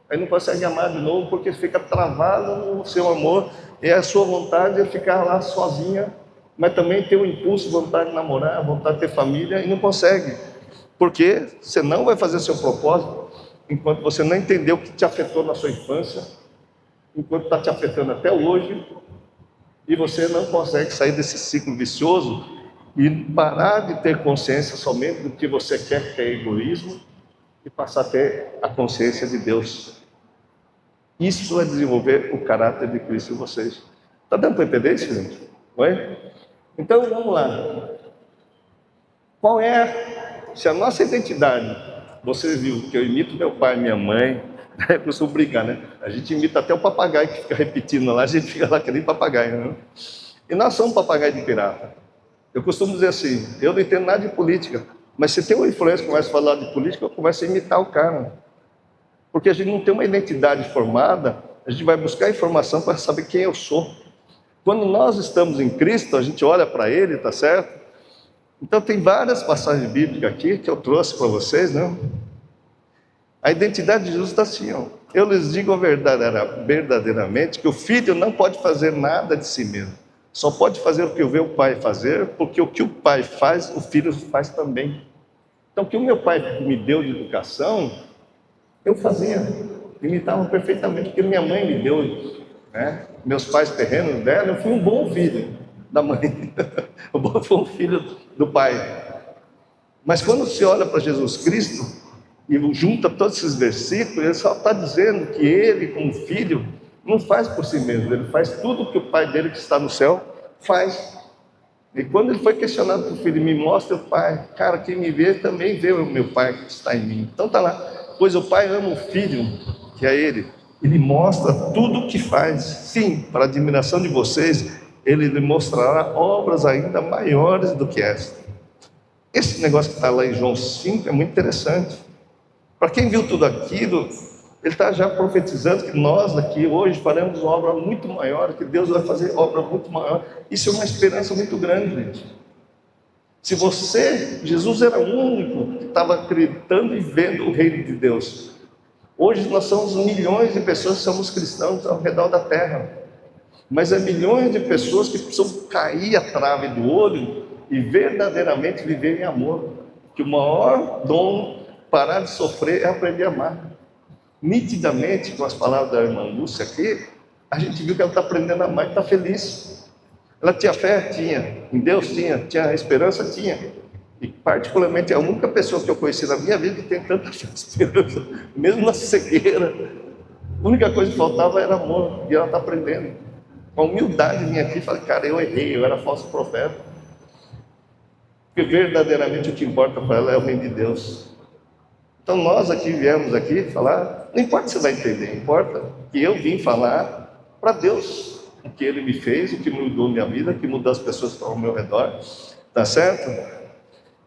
Aí não consegue amar de novo porque fica travado no seu amor e a sua vontade é ficar lá sozinha, mas também tem o impulso, vontade de namorar, vontade de ter família e não consegue. Porque você não vai fazer seu propósito enquanto você não entendeu o que te afetou na sua infância, enquanto está te afetando até hoje, e você não consegue sair desse ciclo vicioso e parar de ter consciência somente do que você quer, que é egoísmo, e passar a ter a consciência de Deus. Isso é desenvolver o caráter de Cristo em vocês. Está dando para entender isso, gente? Não é? Então, vamos lá. Qual é, se a nossa identidade, você viu que eu imito meu pai e minha mãe, eu costumo brincar, né? A gente imita até o papagaio que fica repetindo lá, a gente fica lá que nem papagaio, né? E nós somos papagaio de pirata. Eu costumo dizer assim, eu não entendo nada de política, mas se tem uma influência que começa a falar de política, eu começo a imitar o cara. Porque a gente não tem uma identidade formada, a gente vai buscar informação para saber quem eu sou. Quando nós estamos em Cristo, a gente olha para Ele, tá certo? Então tem várias passagens bíblicas aqui que eu trouxe para vocês, né? A identidade de Jesus está assim, ó. Eu lhes digo verdadeiramente que o filho não pode fazer nada de si mesmo. Só pode fazer o que eu vejo o pai fazer, porque o que o pai faz, o filho faz também. Então, o que o meu pai me deu de educação, eu fazia, imitava perfeitamente, porque minha mãe me deu, né? Meus pais terrenos dela, eu fui um bom filho da mãe, eu fui um filho do pai. Mas quando se olha para Jesus Cristo, e junta todos esses versículos, ele só está dizendo que ele, como filho, não faz por si mesmo, ele faz tudo que o pai dele que está no céu faz. E quando ele foi questionado pelo filho, me mostra o pai, cara, quem me vê também vê o meu pai que está em mim. Então está lá, pois o pai ama o filho, que é ele mostra tudo o que faz. Sim, para a admiração de vocês, ele lhe mostrará obras ainda maiores do que esta. Esse negócio que está lá em João 5 é muito interessante. Para quem viu tudo aquilo, ele está já profetizando que nós aqui hoje faremos uma obra muito maior, que Deus vai fazer obra muito maior. Isso é uma esperança muito grande, gente. Se você, Jesus era o único que estava acreditando e vendo o reino de Deus. Hoje nós somos milhões de pessoas que somos cristãos ao redor da terra. Mas é milhões de pessoas que precisam cair a trave do olho e verdadeiramente viver em amor. Que o maior dom, parar de sofrer, é aprender a amar. Nitidamente, com as palavras da irmã Lúcia aqui, a gente viu que ela está aprendendo a amar e está feliz. Ela tinha fé? Tinha. Em Deus? Tinha. Tinha esperança? Tinha. E particularmente é a única pessoa que eu conheci na minha vida que tem tanta fé e esperança, mesmo na cegueira. A única coisa que faltava era amor, e ela está aprendendo. Com humildade vim aqui e falei, cara, eu errei, eu era falso profeta. Porque verdadeiramente o que importa para ela é o reino de Deus. Então nós aqui viemos aqui falar, não importa se você vai entender, importa que eu vim falar para Deus o que Ele me fez, o que mudou minha vida, o que mudou as pessoas que estão ao meu redor, tá certo?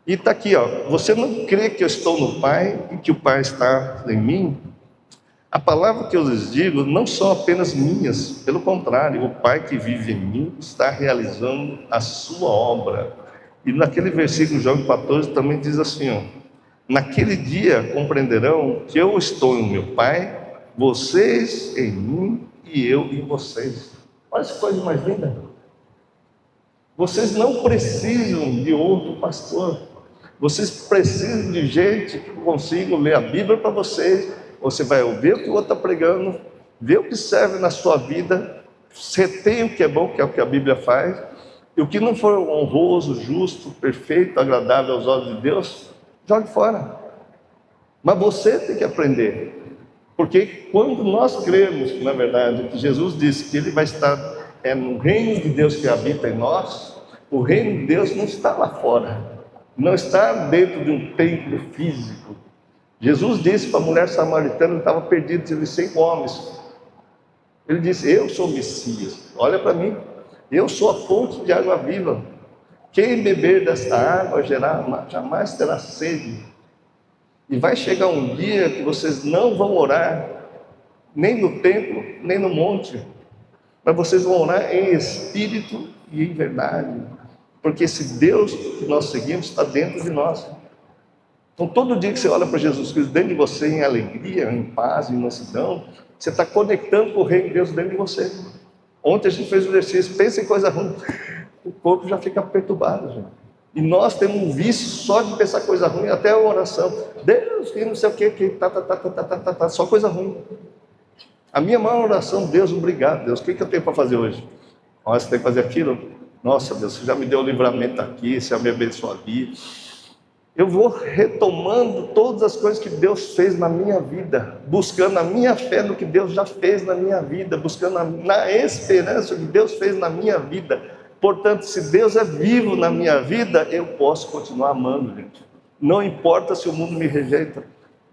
E está aqui, ó, você não crê que eu estou no Pai e que o Pai está em mim? A palavra que eu lhes digo não são apenas minhas, pelo contrário, o Pai que vive em mim está realizando a sua obra. E naquele versículo, João 14, também diz assim, ó, Naquele dia compreenderão que eu estou em meu Pai, vocês em mim e eu em vocês. Olha essa coisa mais linda. Vocês não precisam de outro pastor. Vocês precisam de gente que consiga ler a Bíblia para vocês. Você vai ouvir o que o outro está pregando, ver o que serve na sua vida, você tem o que é bom, que é o que a Bíblia faz, e o que não for honroso, justo, perfeito, agradável aos olhos de Deus, jogue fora. Mas você tem que aprender, porque quando nós cremos, na verdade, que Jesus disse que Ele vai estar no reino de Deus que habita em nós, o reino de Deus não está lá fora, não está dentro de um templo físico. Jesus disse para a mulher samaritana que estava perdida, de 100 homens. Ele disse: eu sou o Messias, olha para mim, eu sou a fonte de água viva. Quem beber desta água jamais terá sede. E vai chegar um dia que vocês não vão orar, nem no templo, nem no monte, mas vocês vão orar em espírito e em verdade, porque esse Deus que nós seguimos está dentro de nós. Então, todo dia que você olha para Jesus Cristo dentro de você, em alegria, em paz, em mansidão, você está conectando com o reino de Deus dentro de você. Ontem a gente fez um exercício, pensa em coisa ruim, o corpo já fica perturbado, gente. E nós temos um vício só de pensar coisa ruim, até a oração. Deus, que não sei o que, só coisa ruim. A minha maior oração: Deus, obrigado, Deus, o que eu tenho para fazer hoje? Nossa, você tem que fazer aquilo? Nossa, Deus, você já me deu o livramento aqui, você já me abençoou ali. Eu vou retomando todas as coisas que Deus fez na minha vida, buscando a minha fé no que Deus já fez na minha vida, buscando na esperança que Deus fez na minha vida. Portanto, se Deus é vivo na minha vida, eu posso continuar amando, gente. Não importa se o mundo me rejeita,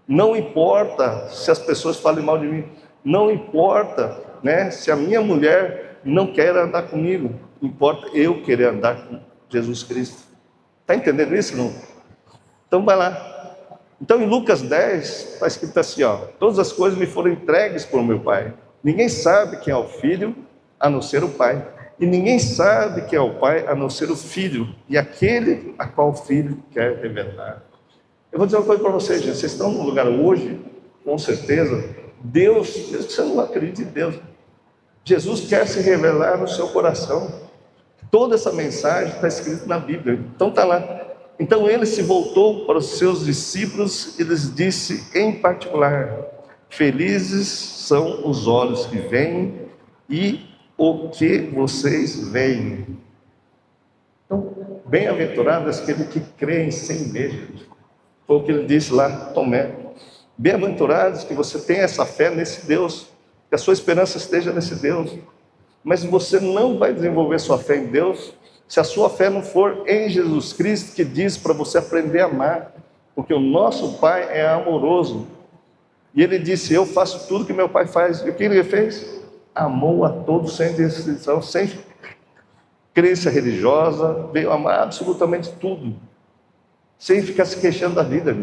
não importa se as pessoas falem mal de mim, não importa, né, se a minha mulher não quer andar comigo, importa eu querer andar com Jesus Cristo. Está entendendo isso, não? Então vai lá. Então em Lucas 10 está escrito assim, ó: todas as coisas me foram entregues por meu Pai. Ninguém sabe quem é o Filho a não ser o Pai, e ninguém sabe quem é o Pai a não ser o Filho, e aquele a qual o Filho quer revelar. Eu vou dizer uma coisa para vocês, gente. Vocês estão num lugar hoje, com certeza, Deus, mesmo que você não acredite em Deus, Jesus quer se revelar no seu coração. Toda essa mensagem está escrita na Bíblia, então está lá. Então ele se voltou para os seus discípulos e lhes disse em particular: felizes são os olhos que veem e o que vocês veem. Então, bem-aventurados aqueles que creem sem ver. Foi o que ele disse lá, Tomé. Bem-aventurados que você tenha essa fé nesse Deus, que a sua esperança esteja nesse Deus. Mas você não vai desenvolver sua fé em Deus se a sua fé não for em Jesus Cristo, que diz para você aprender a amar, porque o nosso Pai é amoroso. E ele disse: eu faço tudo que meu Pai faz. E o que ele fez? Amou a todos sem distinção, sem crença religiosa, veio amar absolutamente tudo, sem ficar se queixando da vida.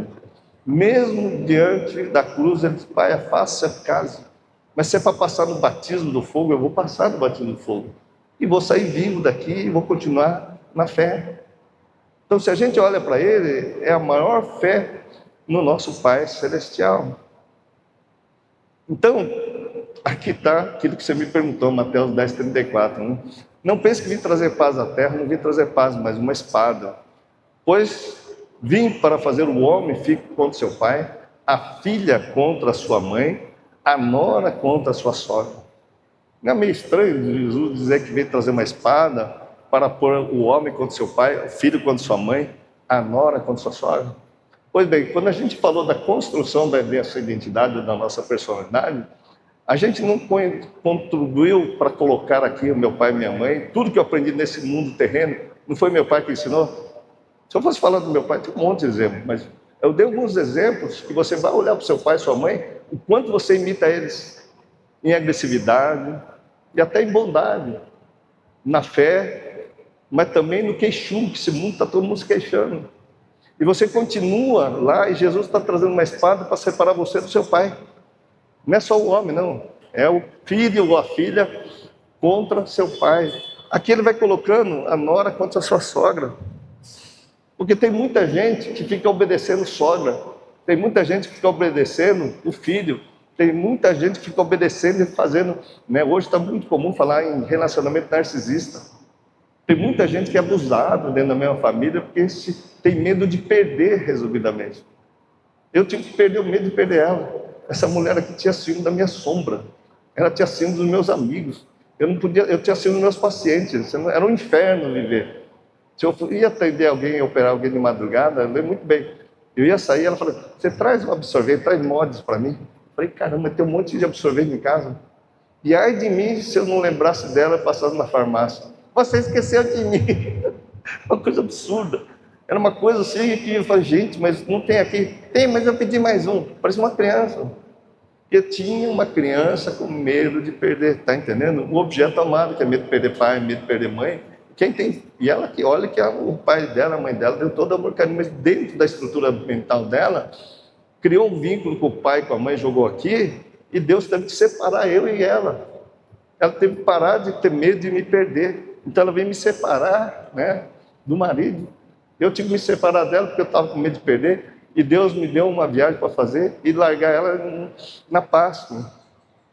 Mesmo diante da cruz, ele disse: Pai, faça casa. Mas se é para passar no batismo do fogo, eu vou passar no batismo do fogo. E vou sair vivo daqui e vou continuar na fé. Então, se a gente olha para ele, é a maior fé no nosso Pai Celestial. Então, aqui está aquilo que você me perguntou, Mateus 10:34. Né? Não pense que vim trazer paz à terra, não vim trazer paz, mas uma espada. Pois vim para fazer o homem fique contra seu pai, a filha contra a sua mãe, a nora contra a sua sogra. Não é meio estranho Jesus dizer que veio trazer uma espada para pôr o homem contra seu pai, o filho contra sua mãe, a nora contra sua sogra? Pois bem, quando a gente falou da construção da nossa identidade, da nossa personalidade, a gente não contribuiu para colocar aqui o meu pai e minha mãe. Tudo que eu aprendi nesse mundo terreno, não foi meu pai que ensinou? Se eu fosse falar do meu pai, tem um monte de exemplos, mas eu dei alguns exemplos que você vai olhar para o seu pai e sua mãe, o quanto você imita eles em agressividade e até em bondade, na fé, mas também no queixume, que esse mundo está todo mundo se queixando. E você continua lá e Jesus está trazendo uma espada para separar você do seu pai. Não é só o homem, não. É o filho ou a filha contra seu pai. Aqui ele vai colocando a nora contra a sua sogra. Porque tem muita gente que fica obedecendo sogra, tem muita gente que fica obedecendo o filho, tem muita gente que fica obedecendo e fazendo, né? Hoje está muito comum falar em relacionamento narcisista. Tem muita gente que é abusada dentro da mesma família porque tem medo de perder resolvidamente. Eu tive que perder o medo de perder ela. Essa mulher aqui tinha ciúme da minha sombra, ela tinha ciúme dos meus amigos, eu tinha ciúme dos meus pacientes, era um inferno viver. Se eu ia atender alguém, operar alguém de madrugada, eu lembro muito bem. Eu ia sair, ela falou, você traz um absorvente, traz mods para mim. Eu falei, caramba, tem um monte de absorvente em casa. E ai de mim se eu não lembrasse dela passando na farmácia. Você esqueceu de mim. Uma coisa absurda. Era uma coisa assim que eu falei, gente, mas não tem aqui. Tem, mas eu pedi mais um. Parece uma criança. Eu tinha uma criança com medo de perder, tá entendendo? O objeto amado, que é medo de perder pai, medo de perder mãe. Quem tem, e ela que olha que o pai dela, a mãe dela, deu todo amor, carinho, mas dentro da estrutura mental dela, criou um vínculo com o pai e com a mãe, jogou aqui, e Deus teve que separar eu e ela. Ela teve que parar de ter medo de me perder. Então ela veio me separar, né, do marido. Eu tive que me separar dela porque eu estava com medo de perder. E Deus me deu uma viagem para fazer e largar ela na Páscoa.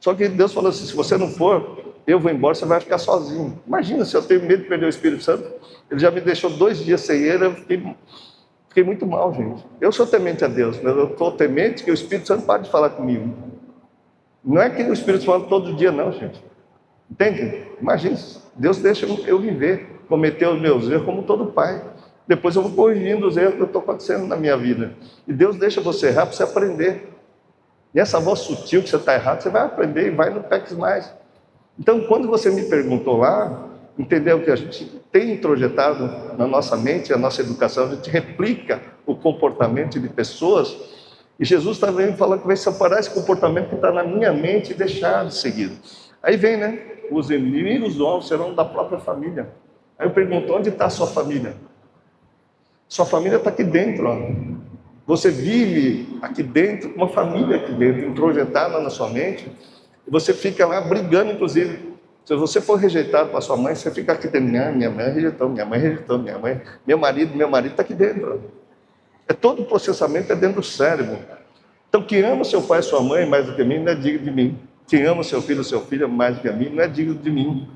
Só que Deus falou assim, se você não for, eu vou embora, você vai ficar sozinho. Imagina se eu tenho medo de perder o Espírito Santo. Ele já me deixou 2 dias sem ele, eu fiquei muito mal, gente. Eu sou temente a Deus, mas eu estou temente que o Espírito Santo pare de falar comigo. Não é que o Espírito Santo fala todo dia, não, gente. Entende? Imagina, Deus deixa eu viver, cometer os meus erros como todo pai. Depois eu vou corrigindo os erros que estão acontecendo na minha vida. E Deus deixa você errar para você aprender. E essa voz sutil que você está errado, você vai aprender e vai no peques mais. Então, quando você me perguntou lá, entendeu que a gente tem introjetado na nossa mente, a nossa educação, a gente replica o comportamento de pessoas, e Jesus está vendo falando que vai separar esse comportamento que está na minha mente e deixar de seguir. Aí vem, né? Os inimigos do homem serão da própria família. Aí eu pergunto, onde está a sua família? Sua família está aqui dentro, ó. Você vive aqui dentro, uma família aqui dentro, introjetada na sua mente, e você fica lá brigando, inclusive. Se você for rejeitado para sua mãe, você fica aqui dentro, minha mãe rejeitou, minha mãe rejeitou, minha mãe, meu marido está aqui dentro. É todo o processamento é dentro do cérebro. Então, quem ama seu pai e sua mãe mais do que mim, não é digno de mim. Quem ama seu filho mais do que a mim, não é digno de mim.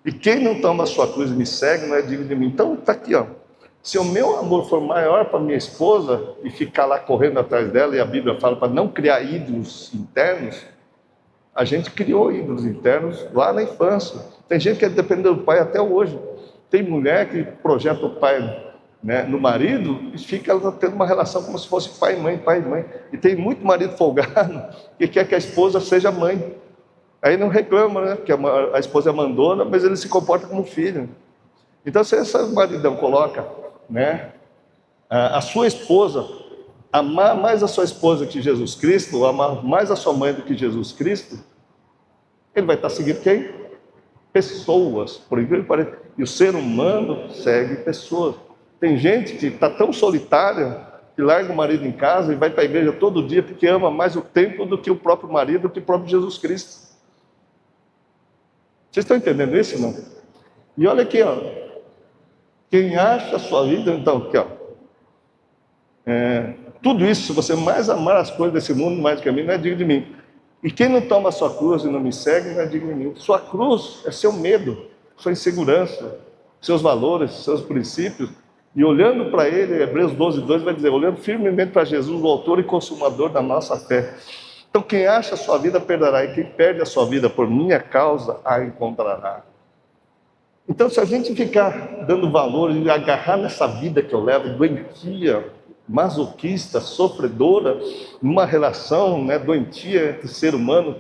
E quem não toma a sua cruz e me segue, não é digno de mim. Então, está aqui, ó. Se o meu amor for maior para minha esposa e ficar lá correndo atrás dela, e a Bíblia fala para não criar ídolos internos, a gente criou ídolos internos lá na infância. Tem gente que depende do pai até hoje. Tem mulher que projeta o pai, né, no marido e fica tendo uma relação como se fosse pai e mãe. E tem muito marido folgado que quer que a esposa seja mãe. Aí não reclama, né, que a esposa é mandona, mas ele se comporta como filho. Então, se esse maridão coloca, né, a sua esposa, amar mais a sua esposa que Jesus Cristo, ou amar mais a sua mãe do que Jesus Cristo, ele vai estar seguindo quem? Pessoas, por incrível que pareça. E o ser humano segue pessoas. Tem gente que está tão solitária que larga o marido em casa e vai para a igreja todo dia porque ama mais o templo do que o próprio marido, do que o próprio Jesus Cristo. Vocês estão entendendo isso, não? E olha aqui, ó. Quem acha a sua vida, então, aqui, ó. Tudo isso, se você mais amar as coisas desse mundo mais do que a mim, não é digno de mim. E quem não toma a sua cruz e não me segue, não é digno de mim. Sua cruz é seu medo, sua insegurança, seus valores, seus princípios. E olhando para ele, Hebreus 12:2 vai dizer, olhando firmemente para Jesus, o autor e consumador da nossa fé. Então, quem acha a sua vida perderá, e quem perde a sua vida por minha causa, a encontrará. Então, se a gente ficar dando valor e agarrar nessa vida que eu levo, doentia, masoquista, sofredora, numa relação, né, doentia entre ser humano,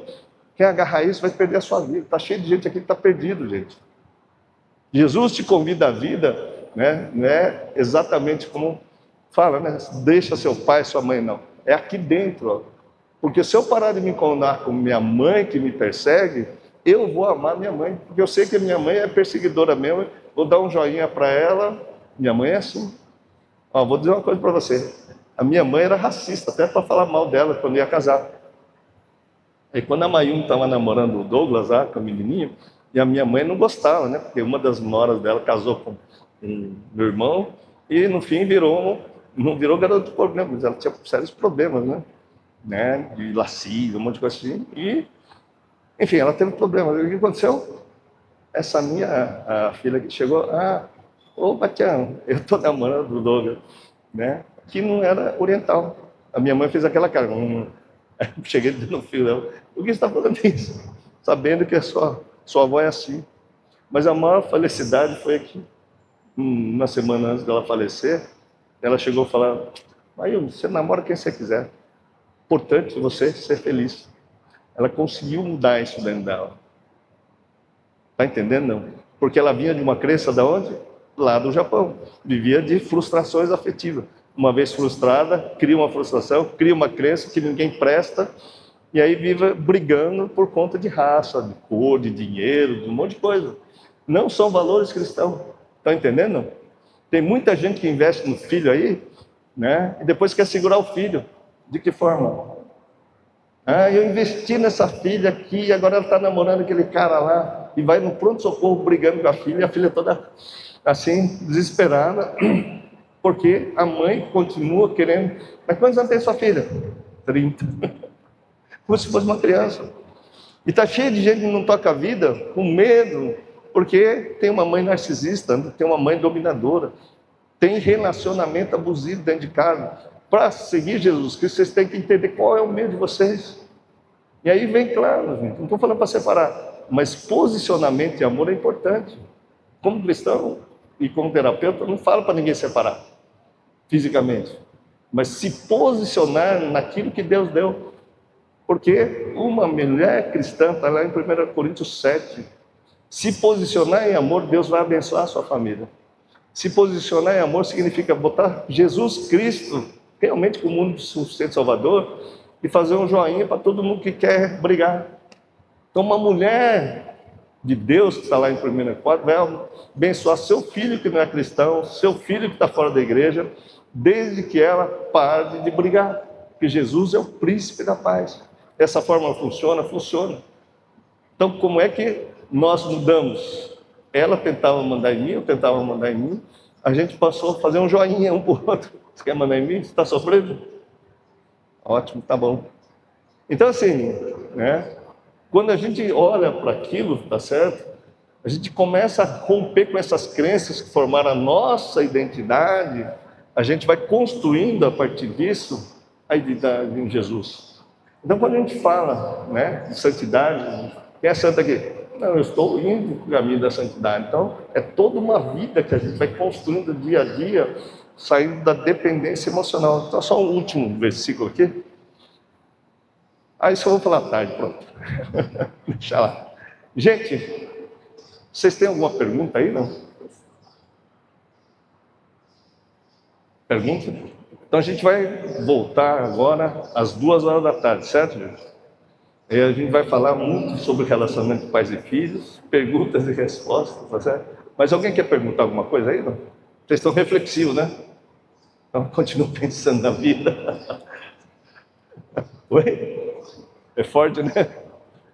quem agarrar isso vai perder a sua vida. Está cheio de gente aqui que está perdido, gente. Jesus te convida à vida, né, não é exatamente como fala, né, deixa seu pai, sua mãe, não. É aqui dentro, ó. Porque se eu parar de me encontrar com minha mãe que me persegue, eu vou amar minha mãe, porque eu sei que minha mãe é perseguidora mesmo, vou dar um joinha para ela, minha mãe é assim. Ó, vou dizer uma coisa para você, a minha mãe era racista, até para falar mal dela quando ia casar. Aí quando a Mayum estava namorando o Douglas, lá, com o menininho, e a minha mãe não gostava, né, porque uma das noras dela casou com meu irmão, E no fim não virou garoto de problema, mas ela tinha sérios problemas, né? De lascívia, um monte de coisa assim. E, enfim, ela teve problemas. E o que aconteceu? Essa a filha que chegou, ô Batião, eu estou namorando do Douglas, né? Que não era oriental. A minha mãe fez aquela cara, cheguei no filho dela, por que você está falando isso? Sabendo que a sua avó é assim. Mas a maior felicidade foi que, uma semana antes dela falecer, ela chegou a falar, você namora quem você quiser. Importante você ser feliz. Ela conseguiu mudar isso dentro dela. Está entendendo? Não? Porque ela vinha de uma crença de onde? Lá do Japão. Vivia de frustrações afetivas. Uma vez frustrada, cria uma frustração, cria uma crença que ninguém presta, e aí vive brigando por conta de raça, de cor, de dinheiro, de um monte de coisa. Não são valores cristãos. Está entendendo? Tem muita gente que investe no filho aí, né? E depois quer segurar o filho. De que forma? Eu investi nessa filha aqui, e agora ela está namorando aquele cara lá, e vai no pronto-socorro brigando com a filha, e a filha toda assim, desesperada, porque a mãe continua querendo. Mas quantos anos tem sua filha? 30. Como se fosse uma criança. E está cheio de gente que não toca a vida, com medo, porque tem uma mãe narcisista, tem uma mãe dominadora, tem relacionamento abusivo dentro de casa. Para seguir Jesus Cristo, vocês têm que entender qual é o medo de vocês. E aí vem claro, gente, não estou falando para separar, mas posicionamento e amor é importante. Como cristão e como terapeuta, eu não falo para ninguém separar fisicamente, mas se posicionar naquilo que Deus deu. Porque uma mulher cristã, está lá em 1 Coríntios 7, se posicionar em amor, Deus vai abençoar a sua família. Se posicionar em amor significa botar Jesus Cristo realmente como o único suficiente Salvador e fazer um joinha para todo mundo que quer brigar. Então uma mulher de Deus que está lá em 1 vai abençoar seu filho que não é cristão, seu filho que está fora da igreja, desde que ela pare de brigar, porque Jesus é o príncipe da paz. Dessa forma funciona? Funciona. Então como é que nós mudamos? Ela tentava mandar em mim, eu tentava mandar em mim, a gente passou a fazer um joinha um para o outro. Você quer mandar em mim? Você está sofrendo? Ótimo, tá bom. Então assim, né? Quando a gente olha para aquilo, tá certo? A gente começa a romper com essas crenças que formaram a nossa identidade, a gente vai construindo a partir disso a identidade em Jesus. Então quando a gente fala, né, de santidade, quem é santo aqui? Não, eu estou indo para o caminho da santidade. Então é toda uma vida que a gente vai construindo dia a dia, saindo da dependência emocional. Então só um último versículo aqui. Isso eu vou falar tarde, pronto. Deixa lá. Gente, vocês têm alguma pergunta aí, não? Pergunta? Então a gente vai voltar agora às 2h da tarde, certo, gente? E a gente vai falar muito sobre relacionamento de pais e filhos, perguntas e respostas, tá certo? Mas alguém quer perguntar alguma coisa aí, não? Vocês estão reflexivos, né? Então continuam pensando na vida. Oi? É forte, né?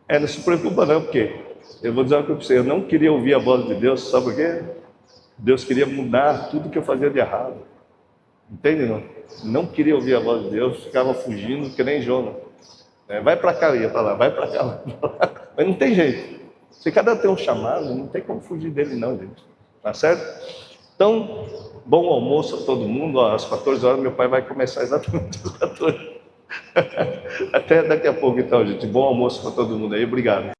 Não se preocupa não, porque eu vou dizer uma coisa para você, eu não queria ouvir a voz de Deus, sabe por quê? Deus queria mudar tudo que eu fazia de errado. Entende, não? Não queria ouvir a voz de Deus, ficava fugindo que nem Jonas. Vai para cá, ia para lá, vai para cá, vai pra lá. Mas não tem jeito. Se cada tem um chamado, não tem como fugir dele não, gente. Tá certo? Então, bom almoço a todo mundo. Às 14h meu pai vai começar exatamente às 14h. Até daqui a pouco então, gente. Bom almoço para todo mundo aí. Obrigado.